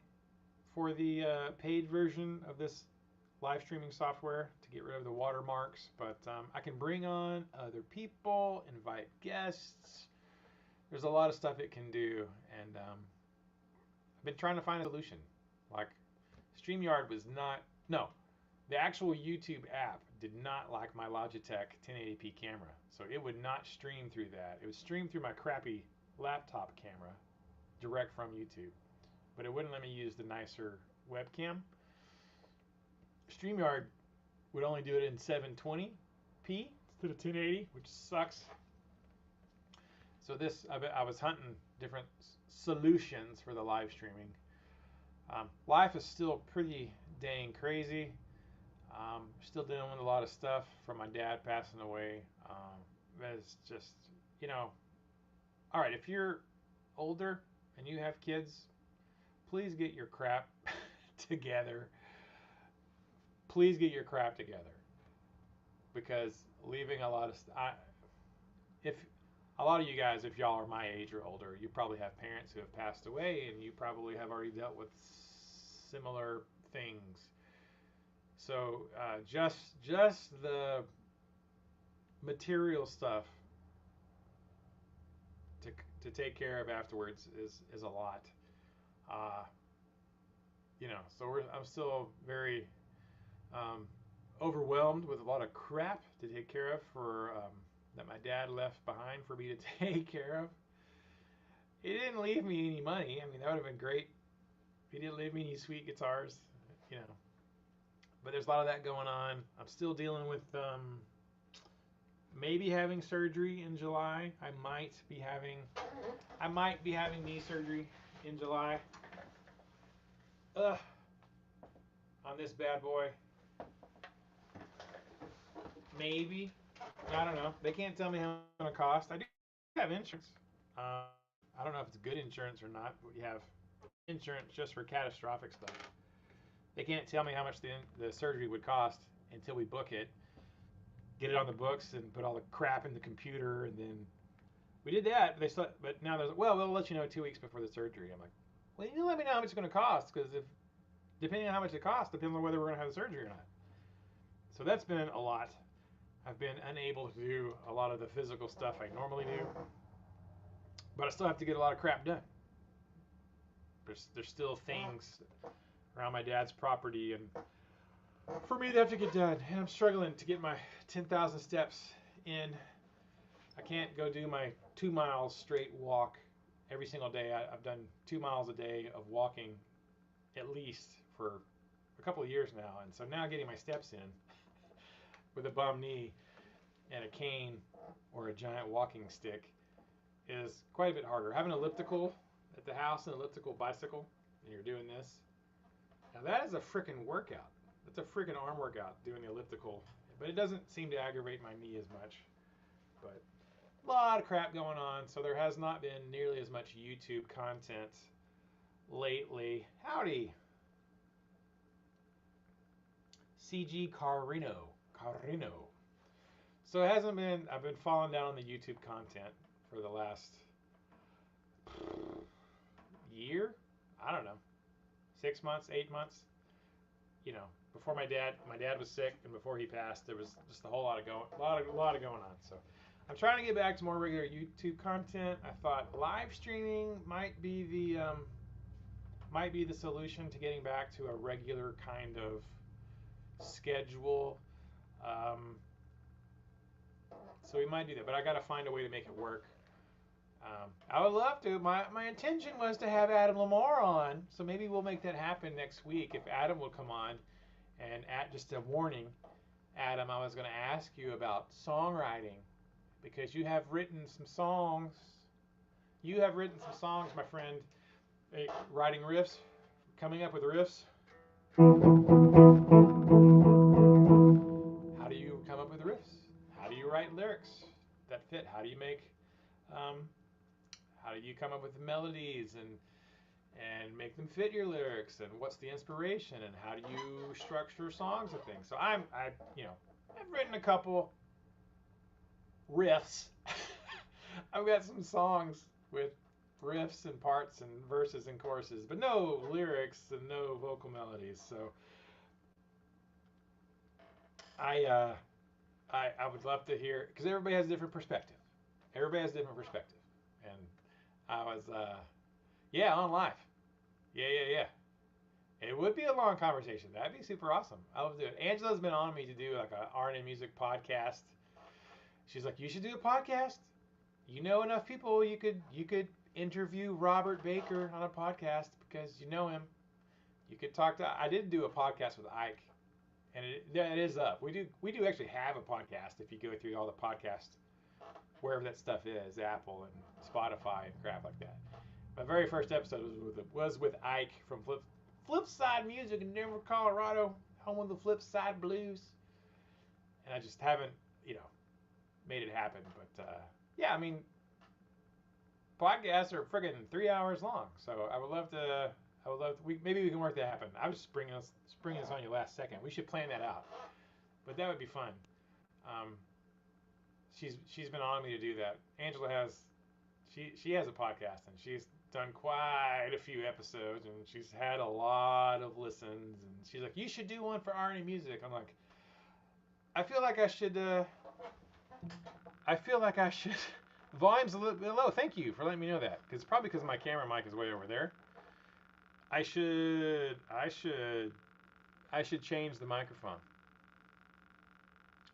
for the paid version of this live streaming software to get rid of the watermarks, but I can bring on other people, invite guests. There's a lot of stuff it can do, and I've been trying to find a solution. Like, StreamYard was the actual YouTube app did not like my Logitech 1080p camera, so it would not stream through that. It would stream through my crappy laptop camera direct from YouTube, but it wouldn't let me use the nicer webcam. StreamYard would only do it in 720p instead of 1080, which sucks. So I was hunting different solutions for the live streaming. Life is still pretty dang crazy. Still dealing with a lot of stuff from my dad passing away. It's just, all right, if you're older and you have kids, please get your crap together. Please get your crap together. Because leaving a lot of if a lot of you guys, if y'all are my age or older, you probably have parents who have passed away and you probably have already dealt with similar things. So just the material stuff to take care of afterwards is a lot. So I'm still very overwhelmed with a lot of crap to take care of that my dad left behind for me to take care of. He didn't leave me any money. I mean, that would have been great. He didn't leave me any sweet guitars, but there's a lot of that going on. I'm still dealing with maybe having surgery in July. I might be having knee surgery in July. Ugh. On this bad boy. Maybe. I don't know. They can't tell me how it's going to cost. I do have insurance. I don't know if it's good insurance or not, but we have insurance just for catastrophic stuff. They can't tell me how much the surgery would cost until we book it, get it on the books, and put all the crap in the computer, and then we did that. But now there's, well, we'll let you know 2 weeks before the surgery. I'm like, well, you let me know how much it's going to cost, because if depending on how much it costs, depends on whether we're going to have the surgery or not. So that's been a lot. I've been unable to do a lot of the physical stuff I normally do, but I still have to get a lot of crap done. There's still things around my dad's property and for me to have to get done, and I'm struggling to get my 10,000 steps in. I can't go do my 2 miles straight walk every single day. I've done 2 miles a day of walking at least for a couple of years now, and so now getting my steps in with a bum knee and a cane or a giant walking stick is quite a bit harder. I have an elliptical at the house, an elliptical bicycle, and you're doing this. Now that is a freaking workout. That's a freaking arm workout, doing the elliptical, but it doesn't seem to aggravate my knee as much. But a lot of crap going on, so there has not been nearly as much YouTube content lately. Howdy. CG Carino. So it hasn't been, I've been falling down on the YouTube content for the last year? I don't know. 6 months, 8 months. You know, before my dad was sick, and before he passed, there was just a whole lot of going on. So I'm trying to get back to more regular YouTube content. I thought live streaming might be the solution to getting back to a regular kind of schedule. So we might do that, but I got to find a way to make it work. I would love to. My intention was to have Adam Lamar on, so maybe we'll make that happen next week if Adam will come on. And just a warning, Adam, I was going to ask you about songwriting, because you have written some songs. You have written some songs, my friend, writing riffs, coming up with riffs. How do you come up with riffs? How do you write lyrics that fit? How do you make how do you come up with melodies and make them fit your lyrics, and what's the inspiration, and how do you structure songs and things? So I've written a couple riffs. I've got some songs with riffs and parts and verses and choruses, but no lyrics and no vocal melodies. So I would love to hear, because everybody has a different perspective. And I was, on live. Yeah. It would be a long conversation. That'd be super awesome. I love to do it. Angela's been on me to do like a RNA music podcast. She's like, you should do a podcast. You know enough people, you could interview Robert Baker on a podcast because you know him. You could talk to, I did do a podcast with Ike, and it is up. We do actually have a podcast if you go through all the podcasts, wherever that stuff is, Apple and Spotify and crap like that. My very first episode was with Ike from Flipside Music in Denver, Colorado, home of the Flipside Blues. And I just haven't, made it happen. But podcasts are friggin' 3 hours long. So I would love to. Maybe we can work that happen. I was just springing this on you last second. We should plan that out. But that would be fun. She's been on me to do that. Angela has a podcast, and she's done quite a few episodes, and she's had a lot of listens, and she's like, you should do one for RNA music. I'm like, I feel like I should volume's a little bit low. Thank you for letting me know that, because it's probably because my camera mic is way over there. I should change the microphone.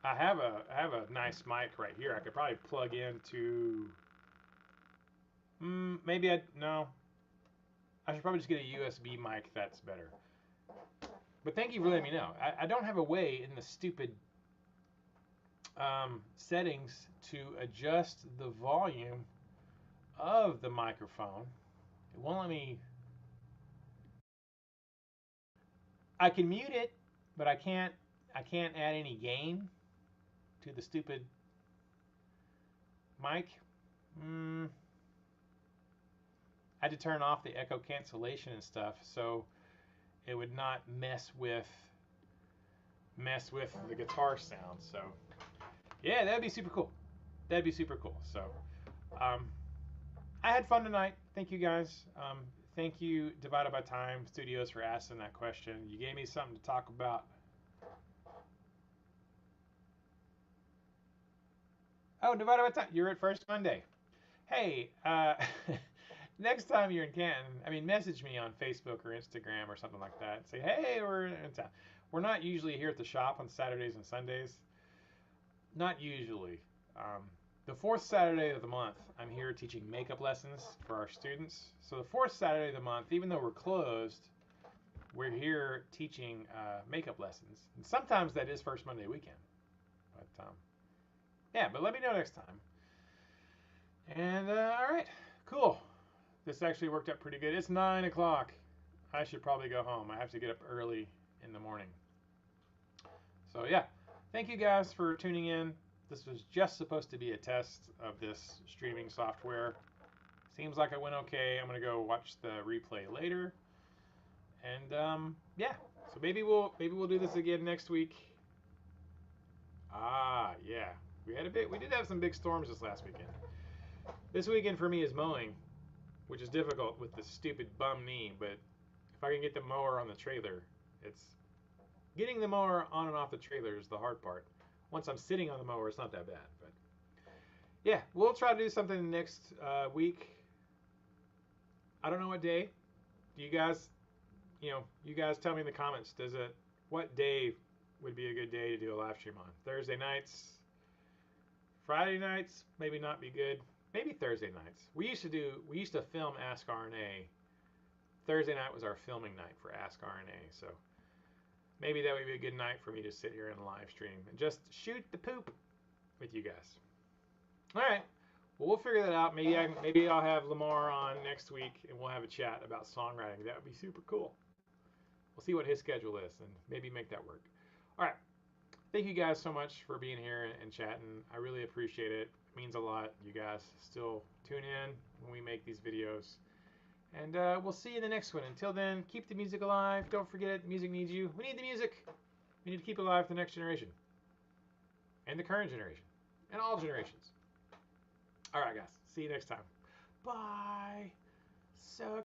I have a nice mic right here. I could probably plug into. I should probably just get a USB mic. That's better. But thank you for letting me know. I don't have a way in the stupid settings to adjust the volume of the microphone. It won't let me. I can mute it, but I can't add any gain to the stupid mic. I had to turn off the echo cancellation and stuff so it would not mess with the guitar sound. So yeah, that'd be super cool. That'd be super cool. So I had fun tonight. Thank you guys. Thank you Divided by Time Studios for asking that question. You gave me something to talk about. Oh, Divided by Time. You're at First Monday. Hey, next time you're in Canton, message me on Facebook or Instagram or something like that. Say, hey, we're in town. We're not usually here at the shop on Saturdays and Sundays. Not usually. The fourth Saturday of the month, I'm here teaching makeup lessons for our students. So the fourth Saturday of the month, even though we're closed, we're here teaching makeup lessons. And sometimes that is First Monday weekend. But yeah, but let me know next time. And all right, cool. This actually worked out pretty good. It's 9 o'clock. I should probably go home. I have to get up early in the morning. So yeah, thank you guys for tuning in. This was just supposed to be a test of this streaming software. Seems like it went okay. I'm gonna go watch the replay later. And yeah, so maybe we'll do this again next week. Yeah, we did have some big storms this last weekend. This weekend for me is mowing, which is difficult with the stupid bum knee, but if I can get the mower on the trailer, it's getting the mower on and off the trailer is the hard part. Once I'm sitting on the mower, it's not that bad. But yeah, we'll try to do something next week. I don't know what day. Do you guys, you guys tell me in the comments. What day would be a good day to do a live stream on? Thursday nights, Friday nights, maybe not be good. Maybe Thursday nights. We used to film Ask RNA. Thursday night was our filming night for Ask RNA. So maybe that would be a good night for me to sit here and live stream and just shoot the poop with you guys. All right. Well, we'll figure that out. Maybe I'll have Lamar on next week and we'll have a chat about songwriting. That would be super cool. We'll see what his schedule is and maybe make that work. All right. Thank you guys so much for being here and chatting. I really appreciate it. It means a lot. You guys still tune in when we make these videos. And we'll see you in the next one. Until then, keep the music alive. Don't forget it. Music needs you. We need the music. We need to keep it alive for the next generation. And the current generation. And all generations. All right, guys. See you next time. Bye. So